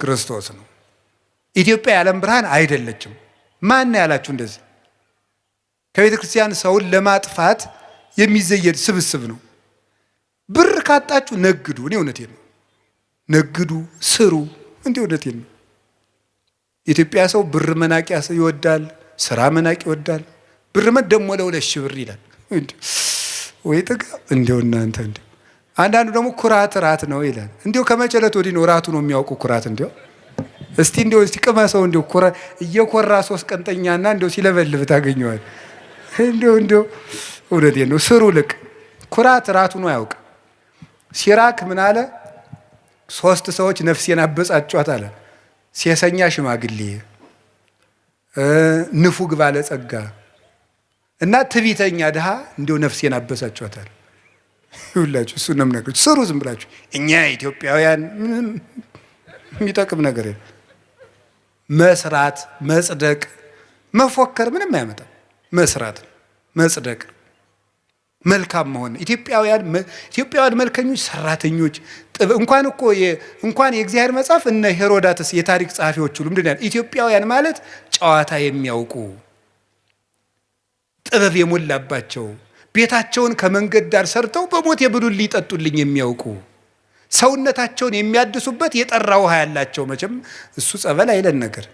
ክርስቶስ ነው። ኢትዮጵያ የዓለም ብርሃን አይደለችም። ማን ነው ያላችሁ እንደዚህ? ከቤተ ክርስቲያን ሰውን ለማጥፋት የሚዘየድ ስብስብ ነው። ብር ካጣችሁ ነግዱ። እኔ እውነቴን ነው። ነግዱ፣ ስሩ። እንዴ እውነቴን ነው። የኢትዮጵያ ሰው ብር መናቅ ይወዳል፣ ስራ መናቅ ይወዳል። ብር ደግሞ ለ2,000 ብር ይላል። ወይ ጥጋ እንዴው እናንተ እንዴ! አንዳንዱ ደግሞ ኩራት ራት ነው ይላል። እንዴው ከመጨለት ወዲህ ነው ራቱ ነው የሚያውቁ ኩራት። እንዴው እስቲ ቅመሰው እንዴው ኩራ እየኮራ 3 ቀንጠኛና እንዴው ሲለበልብ ታገኘዋል። እንዴው እውነቴን ነው። ስሩ ልቅ ኩራት ራቱ ነው ያውቅ። ሲራክ ምን አለ? 3 ሰዎች ነፍሴን አበጻጯት አለ። ሴሰኛ ሽማግሌ፣ ንፉግ ባለጸጋ እና ትዕቢተኛ ድሃ እንዲሁ ነፍሴን አበሳጯታል። ይሁላችሁ እሱ ነው የምነግራችሁ። ስሩ ዝም ብላችሁ። እኛ ኢትዮጵያውያን ምንም የሚጠቅም ነገር የለም። መስራት፣ መጽደቅ፣ መፎከር ምንም አያመጣም። መስራት፣ መጽደቅ፣ መልካም መሆን። ኢትዮጵያውያን መልከኞች፣ ሰራተኞች እንኳን የእግዚአብሔር መጽሐፍ እነ ሄሮዳትስ የታሪክ ጸሐፊዎች ሁሉ ምንድን ያለ ኢትዮጵያውያን ማለት ጨዋታ የሚያውቁ ጥበብ የሞላባቸው ቤታቸውን ከመንገድ ዳር ሰርተው በሞት የብሉልኝ ይጠጡልኝ የሚያውቁ ሰውነታቸውን የሚያድሱበት የጠራ ውሃ ያላቸው መቼም እሱ ጸበል አይለን ነገር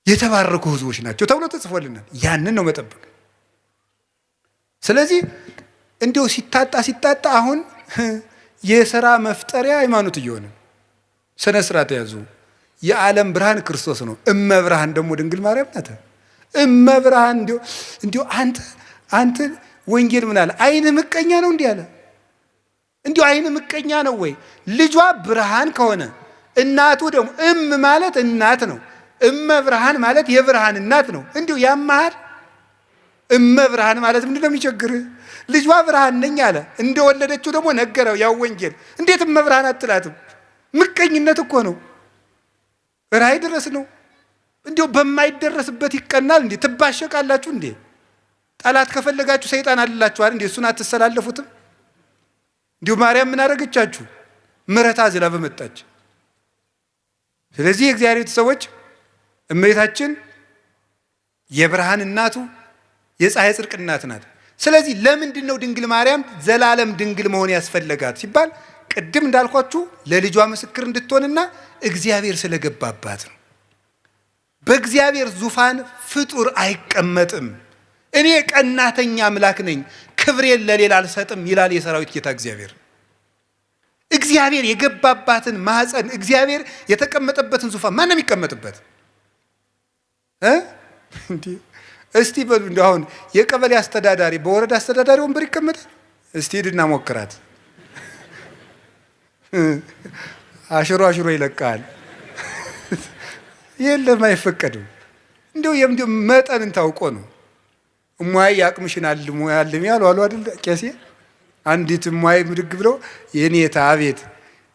የተባረኩ ሕዝቦች ናቸው ተብሎ ተጽፎልናል። ያንን ነው መጠበቅ። ስለዚህ እንዲሁ ሲታጣ አሁን የሥራ መፍጠሪያ ሃይማኖት እየሆነ ስነ ስርዓት ያዙ። የዓለም ብርሃን ክርስቶስ ነው። እመብርሃን ደግሞ ድንግል ማርያም ናት። እመብርሃን እንዲሁ አንተ ወንጌል ምን አለ? አይን ምቀኛ ነው እንዲህ አለ። እንዲሁ አይን ምቀኛ ነው ወይ? ልጇ ብርሃን ከሆነ እናቱ ደግሞ ማለት እናት ነው። እመብርሃን ማለት የብርሃን እናት ነው። እንዲሁ ያማሃል። እመብርሃን ማለት ምንድን ነው የሚቸግርህ? ልጇ ብርሃን ነኝ አለ። እንደወለደችው ደግሞ ነገረው። ያው ወንጌል እንዴት እመብርሃን አትላትም? ምቀኝነት እኮ ነው። ራይ ድረስ ነው። እንዲሁ በማይደረስበት ይቀናል እንዴ? ትባሸቃላችሁ እንዴ? ጠላት ከፈለጋችሁ ሰይጣን አልላችኋል እንዴ? እሱን አትሰላለፉትም? እንዲሁ ማርያም ምን አደረገቻችሁ? ምሕረት አዝላ በመጣች። ስለዚህ የእግዚአብሔር ቤተሰቦች እመቤታችን የብርሃን እናቱ የፀሐይ ጽድቅ እናት ናት። ስለዚህ ለምንድን ነው ድንግል ማርያም ዘላለም ድንግል መሆን ያስፈለጋት ሲባል ቅድም እንዳልኳችሁ ለልጇ ምስክር እንድትሆንና እግዚአብሔር ስለገባባት ነው። በእግዚአብሔር ዙፋን ፍጡር አይቀመጥም። እኔ ቀናተኛ አምላክ ነኝ፣ ክብሬን ለሌላ አልሰጥም ይላል የሰራዊት ጌታ እግዚአብሔር። እግዚአብሔር የገባባትን ማህፀን፣ እግዚአብሔር የተቀመጠበትን ዙፋን ማንም ይቀመጥበት? እስቲ በሉ እንደው አሁን የቀበሌ አስተዳዳሪ በወረዳ አስተዳዳሪ ወንበር ይቀመጣል? እስቲ ሂድና ሞክራት። አሽሮ ይለቃል። የለም አይፈቀድም። እንደው መጠንን ታውቆ ነው። እሟይ ያቅምሽን አልሙ ያሉ አሉ አይደል ቄሴ። አንዲት እሟይ ምድግ ብለው የኔታ አቤት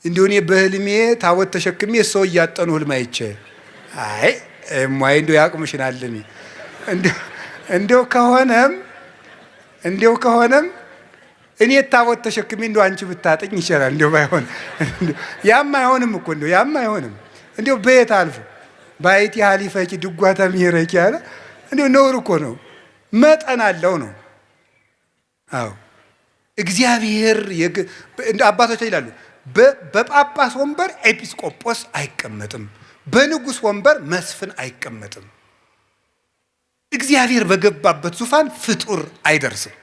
እንደው እኔ በህልሜ ታቦት ተሸክሜ ሰው እያጠኑ ህልም አይቼ አይ እሟይ እንደው ያቅምሽን አልሚ እንደው ከሆነም እኔ ታቦት ተሸክሜ እንደው አንቺ ብታጠኝ ይችላል። እንደው ባይሆን ያም አይሆንም እኮ ያም አይሆንም። እንደው በየት አልፎ ባይቲ ሀሊፈቂ ድጓታ ሚረቂ ያለ እንደው ነውር እኮ ነው። መጠን አለው ነው። አዎ እግዚአብሔር አባቶች ይላሉ በጳጳስ ወንበር ኤጲስቆጶስ አይቀመጥም፣ በንጉሥ ወንበር መስፍን አይቀመጥም። እግዚአብሔር በገባበት ዙፋን ፍጡር አይደርስም።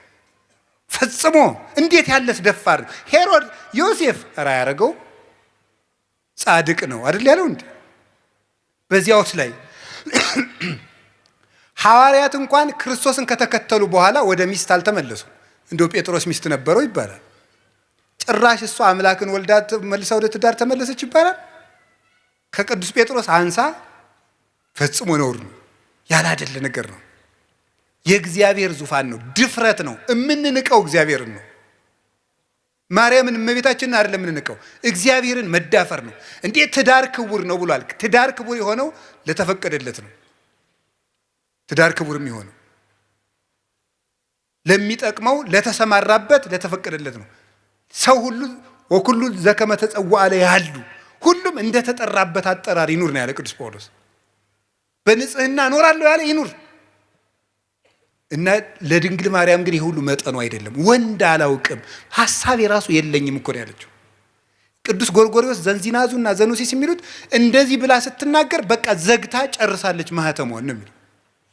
ፈጽሞ እንዴት ያለስ ደፋር ሄሮድ ዮሴፍ ራ ያደረገው ጻድቅ ነው አይደል ያለው እንዴ? በዚያውስ ላይ ሐዋርያት እንኳን ክርስቶስን ከተከተሉ በኋላ ወደ ሚስት አልተመለሱ። እንደው ጴጥሮስ ሚስት ነበረው ይባላል። ጭራሽ እሷ አምላክን ወልዳ መልሳ ወደ ትዳር ተመለሰች ይባላል። ከቅዱስ ጴጥሮስ አንሳ ፈጽሞ ነውር ነው፣ ያላደለ ነገር ነው። የእግዚአብሔር ዙፋን ነው፣ ድፍረት ነው። እምንንቀው እግዚአብሔርን ነው። ማርያምን እመቤታችንን አይደለም የምንንቀው፣ እግዚአብሔርን መዳፈር ነው። እንዴት ትዳር ክቡር ነው ብሏል። ትዳር ክቡር የሆነው ለተፈቀደለት ነው። ትዳር ክቡር የሚሆነው ለሚጠቅመው ለተሰማራበት ለተፈቀደለት ነው። ሰው ሁሉ ወኩሉ ዘከመ ተጸውዐ ያሉ ሁሉም እንደተጠራበት አጠራር ይኑር ነው ያለ ቅዱስ ጳውሎስ። በንጽህና እኖራለሁ ያለ ይኑር እና ለድንግል ማርያም ግን የሁሉ መጠኑ አይደለም። ወንድ አላውቅም ሐሳብ የራሱ የለኝም እኮ ነው ያለችው። ቅዱስ ጎርጎርዮስ ዘንዚናዙና ዘኑሲስ የሚሉት እንደዚህ ብላ ስትናገር በቃ ዘግታ ጨርሳለች ማህተሟን ነው የሚሉት።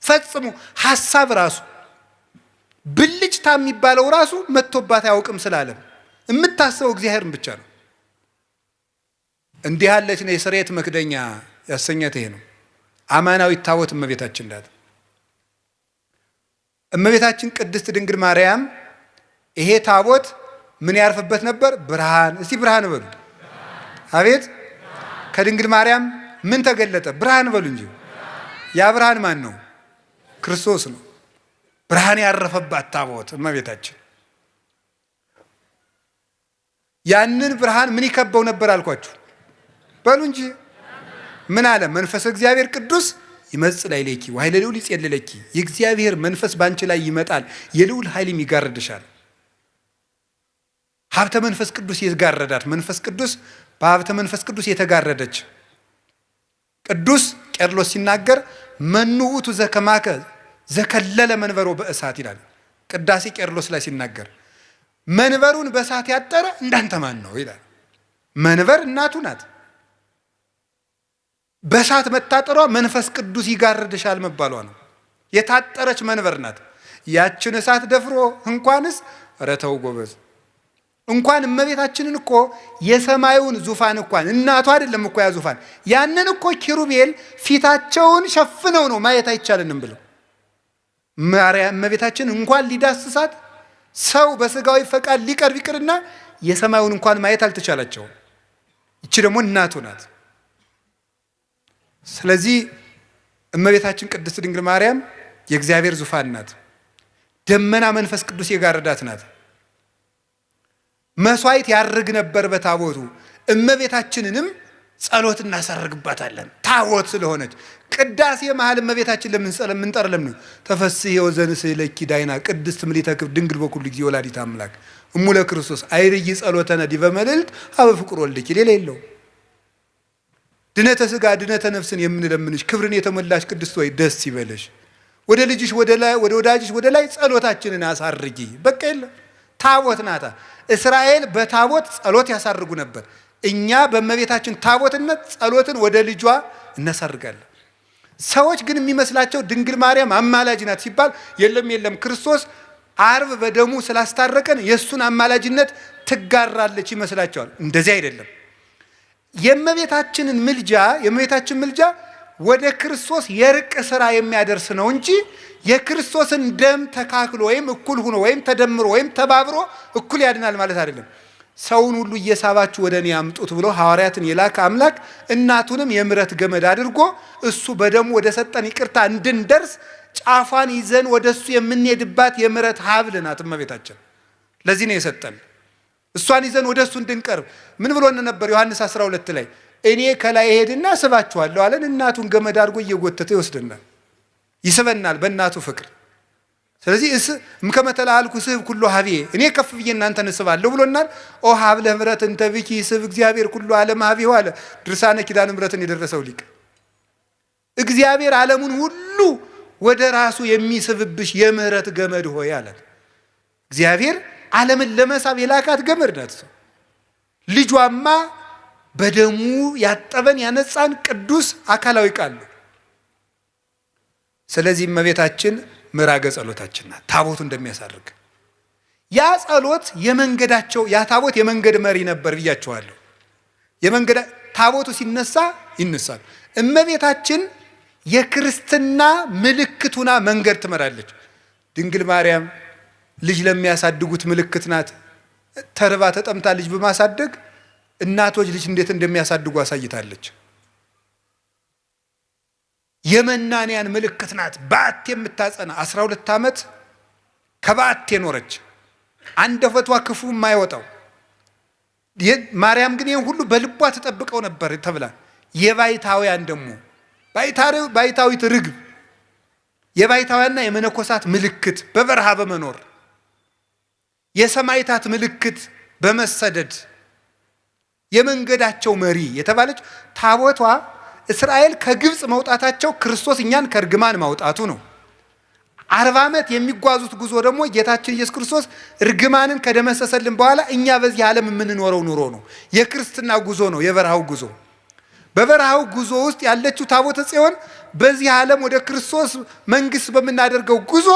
ፈጽሞ ሐሳብ ራሱ ብልጭታ የሚባለው ራሱ መጥቶባት አያውቅም ስላለም የምታስበው እግዚአብሔርን ብቻ ነው። እንዲህ ያለች ነው የስርየት መክደኛ ያሰኛት ይሄ ነው። አማናዊት ታቦት እመቤታችን ናት። እመቤታችን ቅድስት ድንግል ማርያም ይሄ ታቦት ምን ያርፍበት ነበር? ብርሃን። እስቲ ብርሃን በሉ። አቤት ከድንግል ማርያም ምን ተገለጠ? ብርሃን በሉ እንጂ። ያ ብርሃን ማን ነው? ክርስቶስ ነው። ብርሃን ያረፈባት ታቦት እመቤታችን። ያንን ብርሃን ምን ይከበው ነበር አልኳችሁ? በሉ እንጂ ምን አለ? መንፈስ እግዚአብሔር ቅዱስ ይመጽእ ላዕሌኪ ወኃይለ ልዑል ይጼልለኪ። የእግዚአብሔር መንፈስ ባንቺ ላይ ይመጣል፣ የልዑል ኃይልም ይጋርድሻል። ሀብተ መንፈስ ቅዱስ የተጋረዳት መንፈስ ቅዱስ በሀብተ መንፈስ ቅዱስ የተጋረደች። ቅዱስ ቄርሎስ ሲናገር መኑ ውእቱ ዘከማከ ዘከለለ መንበሮ በእሳት ይላል። ቅዳሴ ቄርሎስ ላይ ሲናገር መንበሩን በእሳት ያጠረ እንዳንተ ማን ነው ይላል። መንበር እናቱ ናት። በእሳት መታጠሯ መንፈስ ቅዱስ ይጋርድሻል መባሏ ነው። የታጠረች መንበር ናት። ያችን እሳት ደፍሮ እንኳንስ ረተው ጎበዝ እንኳን እመቤታችንን እኮ የሰማዩን ዙፋን እንኳን እናቷ አይደለም እኮ ያ ዙፋን ያንን እኮ ኪሩቤል ፊታቸውን ሸፍነው ነው ማየት አይቻልንም ብለው ማርያም እመቤታችን እንኳን ሊዳስሳት ሰው በስጋዊ ፈቃድ ሊቀርብ ይቅርና የሰማዩን እንኳን ማየት አልተቻላቸውም። ይቺ ደግሞ እናቱ ናት። ስለዚህ እመቤታችን ቅድስት ድንግል ማርያም የእግዚአብሔር ዙፋን ናት። ደመና መንፈስ ቅዱስ የጋረዳት ናት። መስዋዕት ያርግ ነበር በታቦቱ። እመቤታችንንም ጸሎት እናሳርግባታለን ታቦት ስለሆነች። ቅዳሴ መሃል እመቤታችን ለምን ጠርለም ነው? ተፈስሒ ወዘንሥእ ለኪ ዳይና ቅድስት ምልዕተ ክብር ድንግል በኩሉ ጊዜ ወላዲተ አምላክ እሙለ ክርስቶስ አይርይ ጸሎተነ ዲበ መልዕልት ሀበ ፍቁር ወልድኪ። ሌላ የለው። ድነተ ሥጋ ድነተ ነፍስን የምንለምንሽ ክብርን የተሞላሽ ቅድስት ወይ ደስ ይበለሽ። ወደ ልጅሽ ወደ ላይ ወደ ወዳጅሽ ወደ ላይ ጸሎታችንን አሳርጊ። በቃ የለም። ታቦት ናታ። እስራኤል በታቦት ጸሎት ያሳርጉ ነበር። እኛ በእመቤታችን ታቦትነት ጸሎትን ወደ ልጇ እናሳርጋለን። ሰዎች ግን የሚመስላቸው ድንግል ማርያም አማላጅ ናት ሲባል የለም ክርስቶስ አርብ በደሙ ስላስታረቀን የእሱን አማላጅነት ትጋራለች ይመስላቸዋል። እንደዚህ አይደለም። የእመቤታችን ምልጃ ወደ ክርስቶስ የርቅ ስራ የሚያደርስ ነው እንጂ የክርስቶስን ደም ተካክሎ ወይም እኩል ሆኖ ወይም ተደምሮ ወይም ተባብሮ እኩል ያድናል ማለት አይደለም። ሰውን ሁሉ እየሳባችሁ ወደ እኔ አምጡት ብሎ ሐዋርያትን የላከ አምላክ እናቱንም የምሕረት ገመድ አድርጎ እሱ በደሙ ወደ ሰጠን ይቅርታ እንድንደርስ ጫፏን ይዘን ወደ እሱ የምንሄድባት የምሕረት ሀብል ናት እመቤታችን። ለዚህ ነው የሰጠን። እሷን ይዘን ወደ እሱ እንድንቀርብ ምን ብሎ ነበር? ዮሐንስ 12 ላይ እኔ ከላይ ሄድና ስባችኋለሁ አለን። እናቱን ገመድ አድርጎ እየጎተተ ይወስደናል፣ ይስበናል በእናቱ ፍቅር። ስለዚህ እምከመ ተለአልኩ ስብ ኩሎ ሀብዬ እኔ ከፍ ብዬ እናንተን እስባለሁ ብሎናል። ኦ ሀብለ ምሕረት እንተ ብኪ ስብ እግዚአብሔር ኩሎ ዓለም ሀቢሁ አለ ድርሳነ ኪዳነ ምሕረትን የደረሰው ሊቅ። እግዚአብሔር ዓለሙን ሁሉ ወደ ራሱ የሚስብብሽ የምህረት ገመድ ሆይ አለ። እግዚአብሔር ዓለምን ለመሳብ የላካት ገመድ ናት። ልጇማ በደሙ ያጠበን ያነጻን ቅዱስ አካላዊ ቃል ነው። ስለዚህ እመቤታችን ምዕራገ ጸሎታችን ናት። ታቦቱ እንደሚያሳርግ ያ ጸሎት የመንገዳቸው ያ ታቦት የመንገድ መሪ ነበር ብያቸዋለሁ። የመንገድ ታቦቱ ሲነሳ ይነሳል። እመቤታችን የክርስትና ምልክቱና መንገድ ትመራለች። ድንግል ማርያም ልጅ ለሚያሳድጉት ምልክት ናት። ተርባ ተጠምታ ልጅ በማሳደግ እናቶች ልጅ እንዴት እንደሚያሳድጉ አሳይታለች። የመናንያን ምልክት ናት። በዓት የምታጸና 12 ዓመት ከበዓት የኖረች አንደበቷ ክፉ የማይወጣው ማርያም ግን ይህን ሁሉ በልቧ ተጠብቀው ነበር ተብላ የባይታውያን ደግሞ ባይታዊት ርግብ የባይታውያንና የመነኮሳት ምልክት በበረሃ በመኖር የሰማይታት ምልክት በመሰደድ የመንገዳቸው መሪ የተባለች ታቦቷ እስራኤል ከግብፅ መውጣታቸው ክርስቶስ እኛን ከርግማን ማውጣቱ ነው። 40 ዓመት የሚጓዙት ጉዞ ደግሞ ጌታችን ኢየሱስ ክርስቶስ ርግማንን ከደመሰሰልን በኋላ እኛ በዚህ ዓለም የምንኖረው ኑሮ ነው። የክርስትና ጉዞ ነው የበረሃው ጉዞ። በበረሃው ጉዞ ውስጥ ያለችው ታቦተ ጽዮን በዚህ ዓለም ወደ ክርስቶስ መንግስት በምናደርገው ጉዞ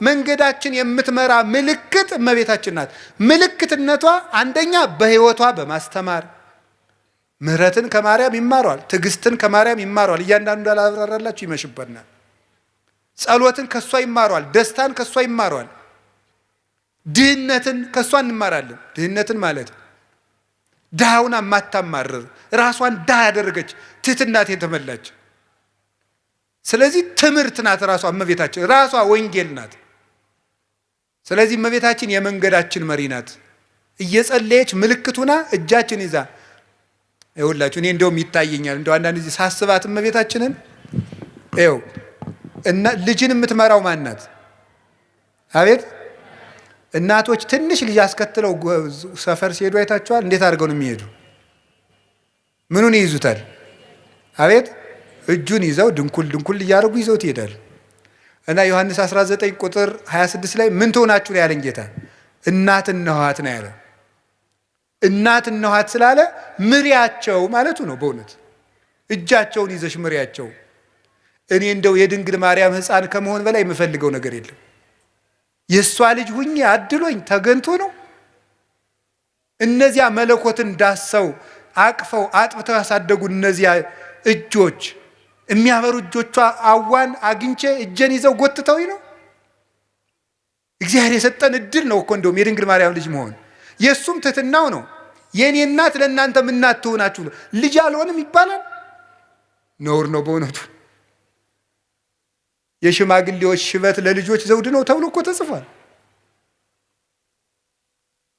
መንገዳችን የምትመራ ምልክት እመቤታችን ናት። ምልክትነቷ አንደኛ በሕይወቷ በማስተማር ምሕረትን ከማርያም ይማሯል፣ ትዕግስትን ከማርያም ይማሯል። እያንዳንዱ እንዳላብራራላችሁ ይመሽበናል። ጸሎትን ከሷ ይማሯል፣ ደስታን ከሷ ይማሯል፣ ድህነትን ከሷ እንማራለን። ድህነትን ማለት ድሃውን ማታማርር ራሷን ድሃ ያደረገች ትህትናት የተመላች ስለዚህ ትምህርት ናት። ራሷ እመቤታችን ራሷ ወንጌል ናት። ስለዚህ እመቤታችን የመንገዳችን መሪ ናት። እየጸለየች ምልክቱና እጃችን ይዛ ይኸውላችሁ እኔ እንደውም ይታየኛል እንደው አንዳንድ ጊዜ ሳስባት እመቤታችንን ይኸው እና ልጅን የምትመራው ማን ናት? አቤት እናቶች ትንሽ ልጅ አስከትለው ሰፈር ሲሄዱ አይታችኋል? እንዴት አድርገው ነው የሚሄዱ? ምኑን ይይዙታል? አቤት እጁን ይዘው ድንኩል እያደረጉ ይዘውት ይሄዳል። እና ዮሐንስ 19 ቁጥር 26 ላይ ምን ትሆናችሁ ነው ያለን ጌታ? እናት እነኋት ነው ያለ። እናት እነኋት ስላለ ምሪያቸው ማለቱ ነው። በእውነት እጃቸውን ይዘሽ ምሪያቸው። እኔ እንደው የድንግል ማርያም ሕፃን ከመሆን በላይ የምፈልገው ነገር የለም። የእሷ ልጅ ሁኜ አድሎኝ ተገንቶ ነው። እነዚያ መለኮትን ዳሰው አቅፈው አጥብተው ያሳደጉ እነዚያ እጆች የሚያበሩ እጆቿ አዋን አግኝቼ እጄን ይዘው ጎትተውኝ ነው። እግዚአብሔር የሰጠን እድል ነው እኮ እንደውም የድንግል ማርያም ልጅ መሆን። የእሱም ትህትናው ነው። የእኔ እናት ለእናንተም እናት ትሆናችሁ። ልጅ አልሆንም ይባላል? ነውር ነው በእውነቱ። የሽማግሌዎች ሽበት ለልጆች ዘውድ ነው ተብሎ እኮ ተጽፏል።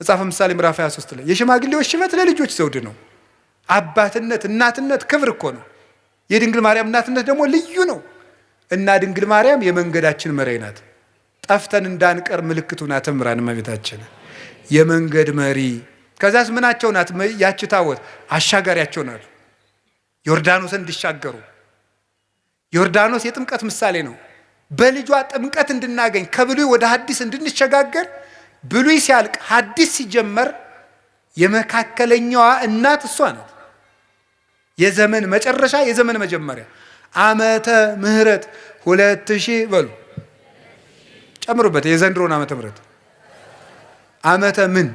መጽሐፈ ምሳሌ ምዕራፍ 23 ላይ የሽማግሌዎች ሽበት ለልጆች ዘውድ ነው። አባትነት እናትነት ክብር እኮ ነው። የድንግል ማርያም እናትነት ደግሞ ልዩ ነው። እና ድንግል ማርያም የመንገዳችን መሪ ናት። ጠፍተን እንዳንቀር ምልክቱ ናት። እምራን እመቤታችን የመንገድ መሪ። ከዛስ ምናቸው ናት? ያቺ ታቦት አሻጋሪያቸው ናት። ዮርዳኖስን እንዲሻገሩ። ዮርዳኖስ የጥምቀት ምሳሌ ነው። በልጇ ጥምቀት እንድናገኝ ከብሉይ ወደ ሐዲስ እንድንሸጋገር ብሉይ ሲያልቅ ሐዲስ ሲጀመር የመካከለኛዋ እናት እሷ ናት። የዘመን መጨረሻ የዘመን መጀመሪያ ዓመተ ምሕረት 2000 በሉ ጨምሩበት። የዘንድሮን ዓመተ ምሕረት ዓመተ ምን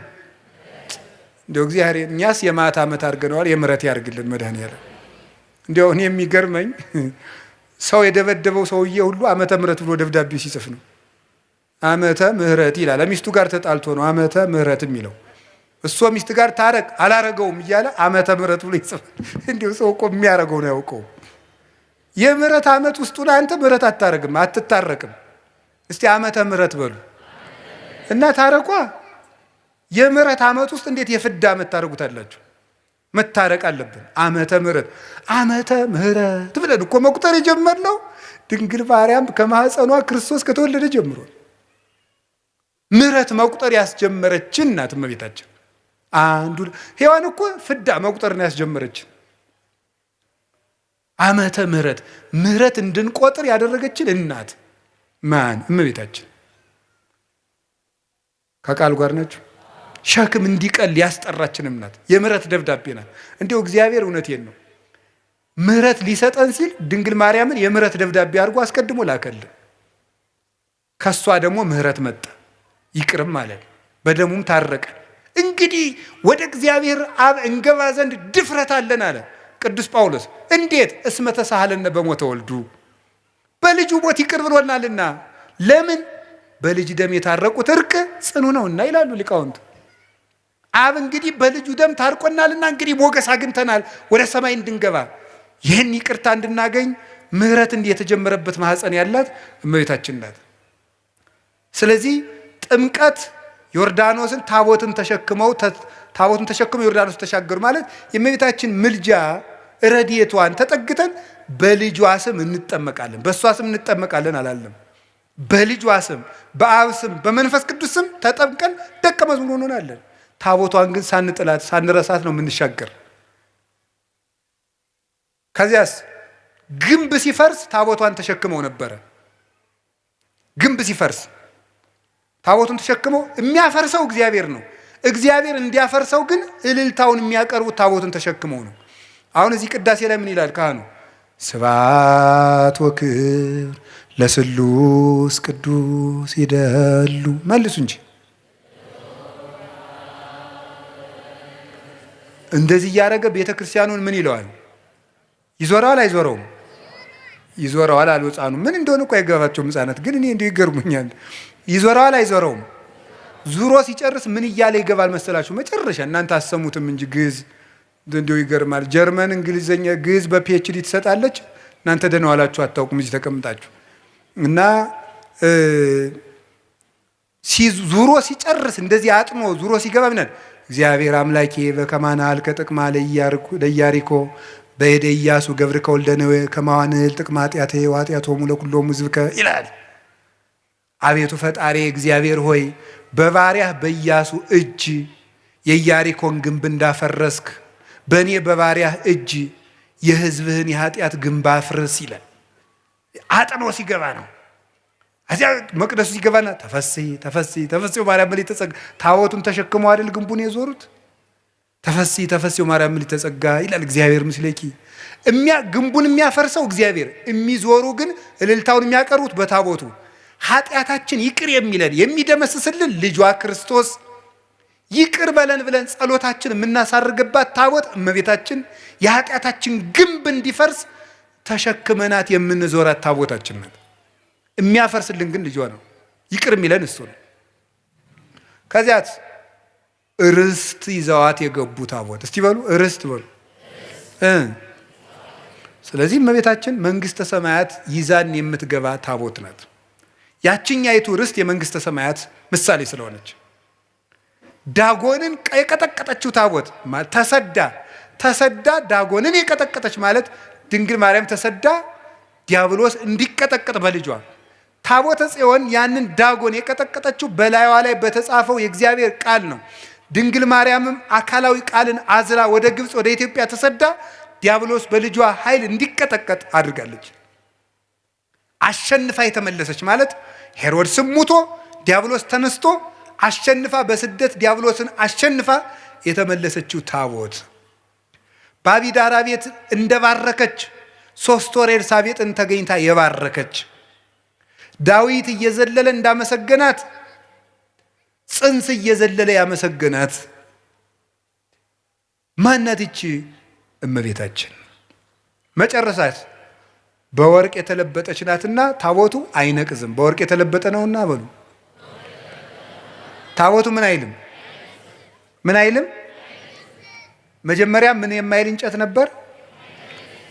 እንደው እግዚአብሔር እኛስ የማታ ዓመት አድርገነዋል። የምሕረት ያርግልን መድኃኒዓለም። እንደው እኔ የሚገርመኝ ሰው የደበደበው ሰውዬ ሁሉ ዓመተ ምሕረት ብሎ ደብዳቤ ሲጽፍ ነው። ዓመተ ምሕረት ይላል። ሚስቱ ጋር ተጣልቶ ነው ዓመተ ምሕረት የሚለው። እሷ ሚስት ጋር ታረቅ አላረገውም እያለ ዓመተ ምሕረት ብሎ ይጽፋል። እንዲሁ ሰው እኮ የሚያረገው ነው ያውቀው። የምሕረት ዓመት ውስጡን አንተ ምሕረት አታረግም፣ አትታረቅም። እስቲ ዓመተ ምሕረት በሉ እና ታረቋ። የምሕረት ዓመት ውስጥ እንዴት የፍዳ ዓመት ታረጉታላችሁ? መታረቅ አለብን። ዓመተ ምሕረት ዓመተ ምሕረት ብለን እኮ መቁጠር የጀመርነው ድንግል ማርያም ከማህፀኗ ክርስቶስ ከተወለደ ጀምሮ ምሕረት መቁጠር ያስጀመረችን ናት እመቤታችን። አንዱ ሔዋን እኮ ፍዳ መቁጠርን ያስጀመረችን ዓመተ ምሕረት ምሕረት እንድንቆጥር ያደረገችን እናት ማን? እመቤታችን። ከቃል ጋር ናችሁ። ሸክም እንዲቀል ያስጠራችንም ናት። የምሕረት ደብዳቤ ናት። እንዲሁ እግዚአብሔር እውነቴን ነው ምሕረት ሊሰጠን ሲል ድንግል ማርያምን የምሕረት ደብዳቤ አድርጎ አስቀድሞ ላከልን። ከሷ ደግሞ ምሕረት መጣ። ይቅርም ማለት በደሙም ታረቀን። እንግዲህ ወደ እግዚአብሔር አብ እንገባ ዘንድ ድፍረት አለን አለ ቅዱስ ጳውሎስ። እንዴት? እስመ ተሳሃለነ በሞተ ወልዱ፣ በልጁ ሞት ይቅር ብሎናልና። ለምን? በልጅ ደም የታረቁት እርቅ ጽኑ ነውና ይላሉ ሊቃውንት። አብ እንግዲህ በልጁ ደም ታርቆናልና እንግዲህ ሞገስ አግኝተናል ወደ ሰማይ እንድንገባ። ይህን ይቅርታ እንድናገኝ ምህረት እንዲህ የተጀመረበት ማህፀን ያላት እመቤታችን ናት። ስለዚህ ጥምቀት ዮርዳኖስን ታቦትን ተሸክመው ዮርዳኖስ ተሻገሩ ማለት የእመቤታችን ምልጃ ረድኤቷን ተጠግተን በልጇ ስም እንጠመቃለን። በእሷ ስም እንጠመቃለን አላለም። በልጇ ስም፣ በአብ ስም፣ በመንፈስ ቅዱስ ስም ተጠምቀን ደቀ መዝሙር እንሆናለን። ታቦቷን ግን ሳንጥላት ሳንረሳት ነው የምንሻገር። ከዚያስ ግንብ ሲፈርስ ታቦቷን ተሸክመው ነበረ። ግንብ ሲፈርስ ታቦቱን ተሸክመው የሚያፈርሰው እግዚአብሔር ነው። እግዚአብሔር እንዲያፈርሰው ግን እልልታውን የሚያቀርቡት ታቦቱን ተሸክመው ነው። አሁን እዚህ ቅዳሴ ላይ ምን ይላል ካህኑ? ስብሐት ወክብር ለስሉስ ቅዱስ ይደሉ። መልሱ እንጂ እንደዚህ እያደረገ ቤተ ክርስቲያኑን ምን ይለዋል? ይዞረዋል አይዞረውም? ይዞረዋል አሉ ሕፃኑ። ምን እንደሆነ እኮ አይገባቸውም ሕፃናት፣ ግን እኔ እንዲሁ ይገርሙኛል። ይዞረዋል አይዞረውም? ዙሮ ሲጨርስ ምን እያለ ይገባል መሰላችሁ? መጨረሻ እናንተ አሰሙትም እንጂ ግዕዝ እንዲሁ ይገርማል። ጀርመን እንግሊዘኛ ግዕዝ በፒኤችዲ ትሰጣለች። እናንተ ደህና ዋላችሁ አታውቁም እዚህ ተቀምጣችሁ። እና ዙሮ ሲጨርስ እንደዚህ አጥኖ ዙሮ ሲገባ ምናል እግዚአብሔር አምላኬ በከማናል ከጥቅማ ለኢያሪኮ በሄደ ኢያሱ ገብርከ ወልደ ነዌ ከማዋንል ጥቅማ ኃጢአቴ ወኃጢአቶሙ ለኩሎሙ ሕዝብከ ይላል። አቤቱ ፈጣሪ እግዚአብሔር ሆይ በባሪያህ በኢያሱ እጅ የኢያሪኮን ግንብ እንዳፈረስክ በእኔ በባሪያህ እጅ የሕዝብህን የኃጢአት ግንብ አፍርስ ይላል። አጥኖ ሲገባ ነው። እዚያ መቅደሱ ሲገባና ተፈሥሒ ማርያም ምልዕተ ጸጋ ታቦቱን ተሸክመው አይደል ግንቡን የዞሩት? ተፈሥሒ ማርያም ምልዕተ ጸጋ ይላል። እግዚአብሔር ምስሌኪ ግንቡን የሚያፈርሰው እግዚአብሔር፣ የሚዞሩ ግን እልልታውን የሚያቀርቡት በታቦቱ። ኃጢአታችን ይቅር የሚለን የሚደመስስልን ልጇ ክርስቶስ ይቅር በለን ብለን ጸሎታችን የምናሳርግባት ታቦት እመቤታችን የኃጢአታችን ግንብ እንዲፈርስ ተሸክመናት የምንዞራት ታቦታችን ናት። የሚያፈርስልን ግን ልጇ ነው። ይቅር የሚለን እሱ ነው። ከዚያት ርስት ይዘዋት የገቡ ታቦት እስቲ በሉ ርስት በሉ። ስለዚህ እመቤታችን መንግስተ ሰማያት ይዛን የምትገባ ታቦት ናት። ያችኛይቱ ርስት የመንግስተ ሰማያት ምሳሌ ስለሆነች ዳጎንን የቀጠቀጠችው ታቦት ተሰዳ ዳጎንን የቀጠቀጠች ማለት ድንግል ማርያም ተሰዳ ዲያብሎስ እንዲቀጠቀጥ በልጇ ታቦተ ጽዮን ያንን ዳጎን የቀጠቀጠችው በላይዋ ላይ በተጻፈው የእግዚአብሔር ቃል ነው። ድንግል ማርያምም አካላዊ ቃልን አዝላ ወደ ግብፅ ወደ ኢትዮጵያ ተሰዳ ዲያብሎስ በልጇ ኃይል እንዲቀጠቀጥ አድርጋለች። አሸንፋ የተመለሰች ማለት ሄሮድስም ሙቶ ዲያብሎስ ተነስቶ አሸንፋ በስደት ዲያብሎስን አሸንፋ የተመለሰችው ታቦት በአቢዳራ ቤት እንደባረከች 3 ወር ኤልሳቤጥን ተገኝታ የባረከች ዳዊት እየዘለለ እንዳመሰገናት ጽንስ እየዘለለ ያመሰገናት ማናት? ይቺ እመቤታችን። መጨረሳት በወርቅ የተለበጠች ናትና ታቦቱ አይነቅዝም። በወርቅ የተለበጠ ነውና በሉ ታቦቱ ምን አይልም? መጀመሪያ ምን የማይል እንጨት ነበር፣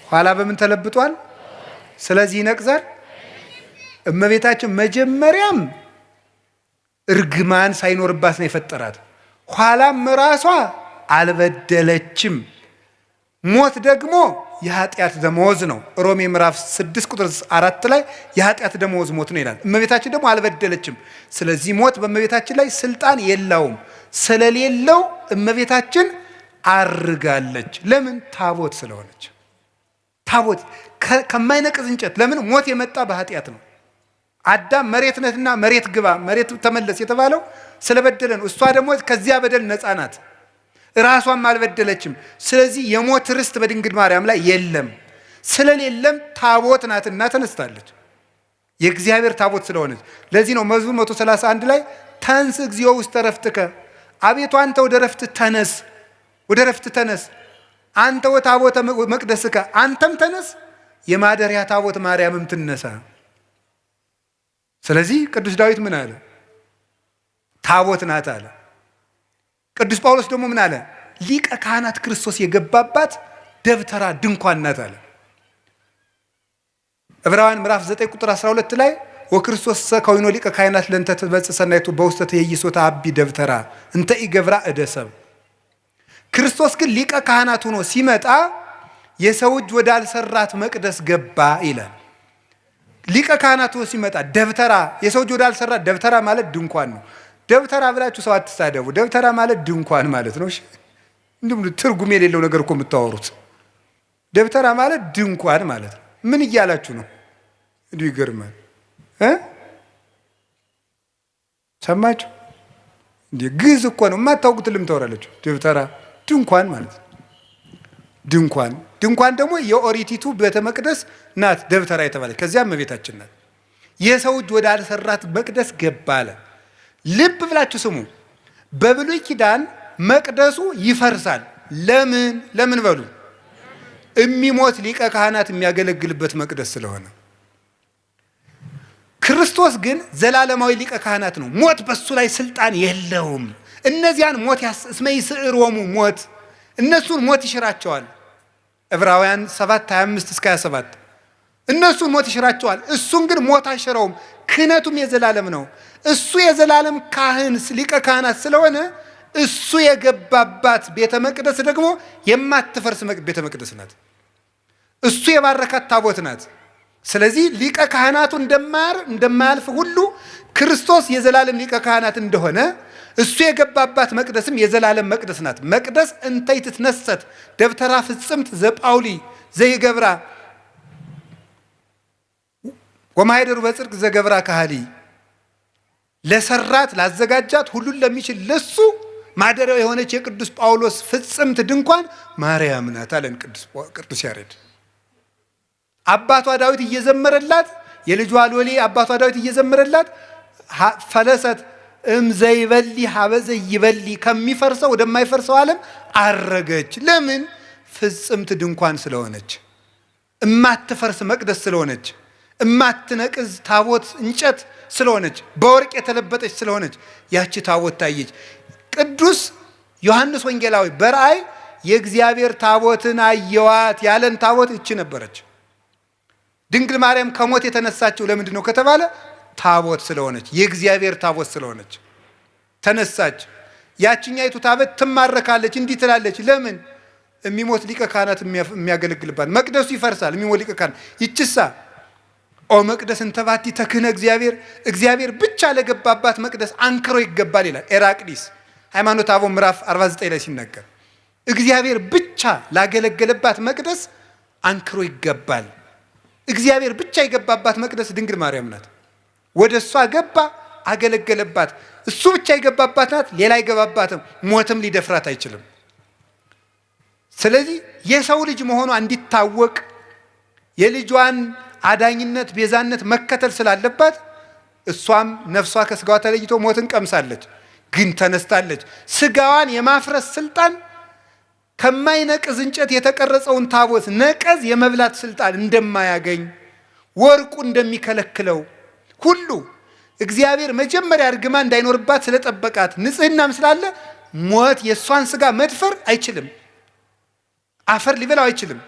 ኋላ በምን ተለብጧል? ስለዚህ ይነቅዛል። እመቤታችን መጀመሪያም እርግማን ሳይኖርባት ነው የፈጠራት። ኋላም ራሷ አልበደለችም። ሞት ደግሞ የኃጢአት ደመወዝ ነው። ሮሜ ምዕራፍ 6 ቁጥር 4 ላይ የኃጢአት ደመወዝ ሞት ነው ይላል። እመቤታችን ደግሞ አልበደለችም። ስለዚህ ሞት በእመቤታችን ላይ ስልጣን የለውም። ስለሌለው እመቤታችን አርጋለች። ለምን? ታቦት ስለሆነች። ታቦት ከማይነቅዝ እንጨት። ለምን? ሞት የመጣ በኃጢአት ነው። አዳም መሬት ነህና መሬት ግባ መሬት ተመለስ የተባለው ስለበደለ ነው። እሷ ደግሞ ከዚያ በደል ነፃ ናት። ራሷም አልበደለችም። ስለዚህ የሞት ርስት በድንግል ማርያም ላይ የለም። ስለሌለም ታቦት ናትና ተነስታለች። የእግዚአብሔር ታቦት ስለሆነች ለዚህ ነው መዝሙር 131 ላይ ተንስ እግዚኦ ውስተ ዕረፍትከ፣ አቤቱ አንተ ወደ ዕረፍት ተነስ፣ ወደ ዕረፍት ተነስ። አንተ ወታቦተ መቅደስከ፣ አንተም ተነስ፣ የማደሪያ ታቦት ማርያምም ትነሳ። ስለዚህ ቅዱስ ዳዊት ምን አለ? ታቦት ናት አለ። ቅዱስ ጳውሎስ ደግሞ ምን አለ? ሊቀ ካህናት ክርስቶስ የገባባት ደብተራ ድንኳን ናት አለ። ዕብራውያን ምዕራፍ 9 ቁጥር 12 ላይ ወክርስቶስ ከወይኖ ሊቀ ካህናት ለእንተ ትበጽሕ ሰናይቱ በውስተ ትዔይሶተ አቢ ደብተራ እንተ ኢገብራ እደ ሰብእ። ክርስቶስ ግን ሊቀ ካህናት ሆኖ ሲመጣ የሰው እጅ ወዳልሰራት መቅደስ ገባ ይላል። ሊቀ ካህናት ሆኖ ሲመጣ ደብተራ፣ የሰው እጅ ወዳልሰራት፣ ደብተራ ማለት ድንኳን ነው። ደብተራ ብላችሁ ሰው አትሳደቡ። ደብተራ ማለት ድንኳን ማለት ነው። እንዲሁም ትርጉም የሌለው ነገር እኮ የምታወሩት። ደብተራ ማለት ድንኳን ማለት ነው። ምን እያላችሁ ነው? እንዲሁ ይገርማል። ሰማችሁ? እንዴ ግዕዝ እኮ ነው። የማታውቁት ልም ታወራለችሁ። ደብተራ ድንኳን ማለት ነው። ድንኳን ደግሞ የኦሪቲቱ ቤተ መቅደስ ናት ደብተራ የተባለች። ከዚያም እመቤታችን ናት። የሰው እጅ ወዳልሰራት መቅደስ ገባ አለ። ልብ ብላችሁ ስሙ። በብሉይ ኪዳን መቅደሱ ይፈርሳል። ለምን በሉ? የሚሞት ሊቀ ካህናት የሚያገለግልበት መቅደስ ስለሆነ። ክርስቶስ ግን ዘላለማዊ ሊቀ ካህናት ነው። ሞት በሱ ላይ ስልጣን የለውም። እነዚያን ሞት እስመ ይስዕሮሙ ሞት፣ እነሱን ሞት ይሽራቸዋል። ዕብራውያን 7:25 እስከ 27 እነሱን ሞት ይሽራቸዋል። እሱን ግን ሞት አይሽረውም። ክህነቱም የዘላለም ነው። እሱ የዘላለም ካህን ሊቀ ካህናት ስለሆነ እሱ የገባባት ቤተ መቅደስ ደግሞ የማትፈርስ ቤተ መቅደስ ናት። እሱ የባረካት ታቦት ናት። ስለዚህ ሊቀ ካህናቱ እንደማያልፍ ሁሉ ክርስቶስ የዘላለም ሊቀ ካህናት እንደሆነ እሱ የገባባት መቅደስም የዘላለም መቅደስ ናት። መቅደስ እንተ ይትትነሰት ደብተራ ፍጽምት ዘጳውሊ ዘይገብራ ወማይደሩ በጽድቅ ዘገብራ ካህሊ፣ ለሰራት ላዘጋጃት ሁሉን ለሚችል ለሱ ማደሪያው የሆነች የቅዱስ ጳውሎስ ፍጽምት ድንኳን ማርያም ናት አለን ቅዱስ ያሬድ። አባቷ ዳዊት እየዘመረላት፣ የልጇ ሎሌ አባቷ ዳዊት እየዘመረላት ፈለሰት እምዘይበሊ ሀበዘ ይበሊ፣ ከሚፈርሰው ወደማይፈርሰው ዓለም አረገች። ለምን? ፍጽምት ድንኳን ስለሆነች፣ እማትፈርስ መቅደስ ስለሆነች፣ እማትነቅዝ ታቦት እንጨት ስለሆነች፣ በወርቅ የተለበጠች ስለሆነች ያቺ ታቦት ታየች። ቅዱስ ዮሐንስ ወንጌላዊ በራእይ የእግዚአብሔር ታቦትን አየዋት ያለን ታቦት እቺ ነበረች። ድንግል ማርያም ከሞት የተነሳችው ለምንድን ነው ከተባለ ታቦት ስለሆነች፣ የእግዚአብሔር ታቦት ስለሆነች ተነሳች። ያችኛይቱ ታቦት ትማረካለች፣ እንዲህ ትላለች። ለምን? የሚሞት ሊቀ ካህናት የሚያገለግልባት መቅደሱ ይፈርሳል። የሚሞት ሊቀ ካህናት ይችሳ ኦ መቅደስ እንተባቲ ተክህነ እግዚአብሔር ብቻ ለገባባት መቅደስ አንክሮ ይገባል ይላል ኤራቅሊስ ሃይማኖተ አበው ምዕራፍ 49 ላይ ሲነገር እግዚአብሔር ብቻ ላገለገለባት መቅደስ አንክሮ ይገባል። እግዚአብሔር ብቻ የገባባት መቅደስ ድንግል ማርያም ናት። ወደ እሷ ገባ፣ አገለገለባት። እሱ ብቻ የገባባት ናት፣ ሌላ አይገባባትም። ሞትም ሊደፍራት አይችልም። ስለዚህ የሰው ልጅ መሆኗ እንዲታወቅ የልጇን አዳኝነት ቤዛነት መከተል ስላለባት እሷም ነፍሷ ከስጋዋ ተለይቶ ሞትን ቀምሳለች፣ ግን ተነስታለች። ስጋዋን የማፍረስ ስልጣን ከማይነቅዝ እንጨት የተቀረጸውን ታቦት ነቀዝ የመብላት ስልጣን እንደማያገኝ ወርቁ እንደሚከለክለው ሁሉ እግዚአብሔር መጀመሪያ እርግማ እንዳይኖርባት ስለጠበቃት ንጽህናም ስላለ ሞት የእሷን ስጋ መድፈር አይችልም፣ አፈር ሊበላው አይችልም።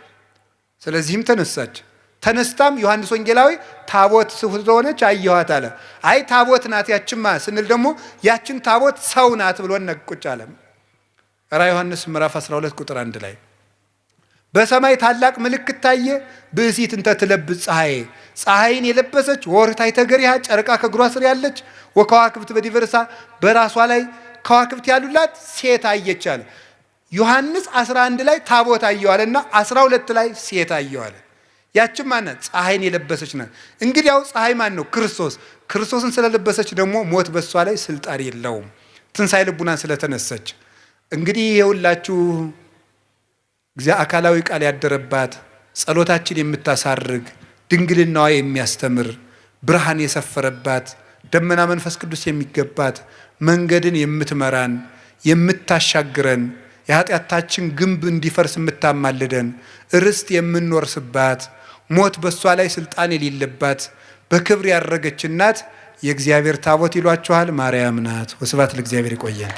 ስለዚህም ተነሳች። ተነስታም ዮሐንስ ወንጌላዊ ታቦት ስለሆነች አየኋት አለ። አይ ታቦት ናት ያችማ ስንል ደግሞ ያችን ታቦት ሰው ናት ብሎ ነቁጭ አለ። ራዕየ ዮሐንስ ምዕራፍ 12 ቁጥር 1 ላይ በሰማይ ታላቅ ምልክት ታየ፣ ብእሲት እንተ ትለብስ ፀሐይን የለበሰች ወርኅታይተ እገሪሃ ጨረቃ ከእግሯ ስር ያለች ወከዋክብት በዲበ ርእሳ በራሷ ላይ ከዋክብት ያሉላት ሴት አየች አለ። ዮሐንስ 11 ላይ ታቦት አየዋልና 12 ላይ ሴት አየዋለ። ያችም ማናት? ፀሐይን የለበሰች ናት። እንግዲያው ፀሐይ ማን ነው? ክርስቶስ። ክርስቶስን ስለለበሰች ደግሞ ሞት በሷ ላይ ስልጣን የለውም፣ ትንሣኤ ልቡናን ስለተነሰች። እንግዲህ የሁላችሁ አካላዊ ቃል ያደረባት ጸሎታችን የምታሳርግ ድንግልናዋ የሚያስተምር ብርሃን የሰፈረባት ደመና መንፈስ ቅዱስ የሚገባት መንገድን የምትመራን የምታሻግረን የኃጢአታችን ግንብ እንዲፈርስ የምታማልደን ርስት የምንወርስባት ሞት በሷ ላይ ስልጣን የሌለባት በክብር ያረገች እናት የእግዚአብሔር ታቦት ይሏችኋል ማርያም ናት። ወስብሐት ለእግዚአብሔር። ይቆየን።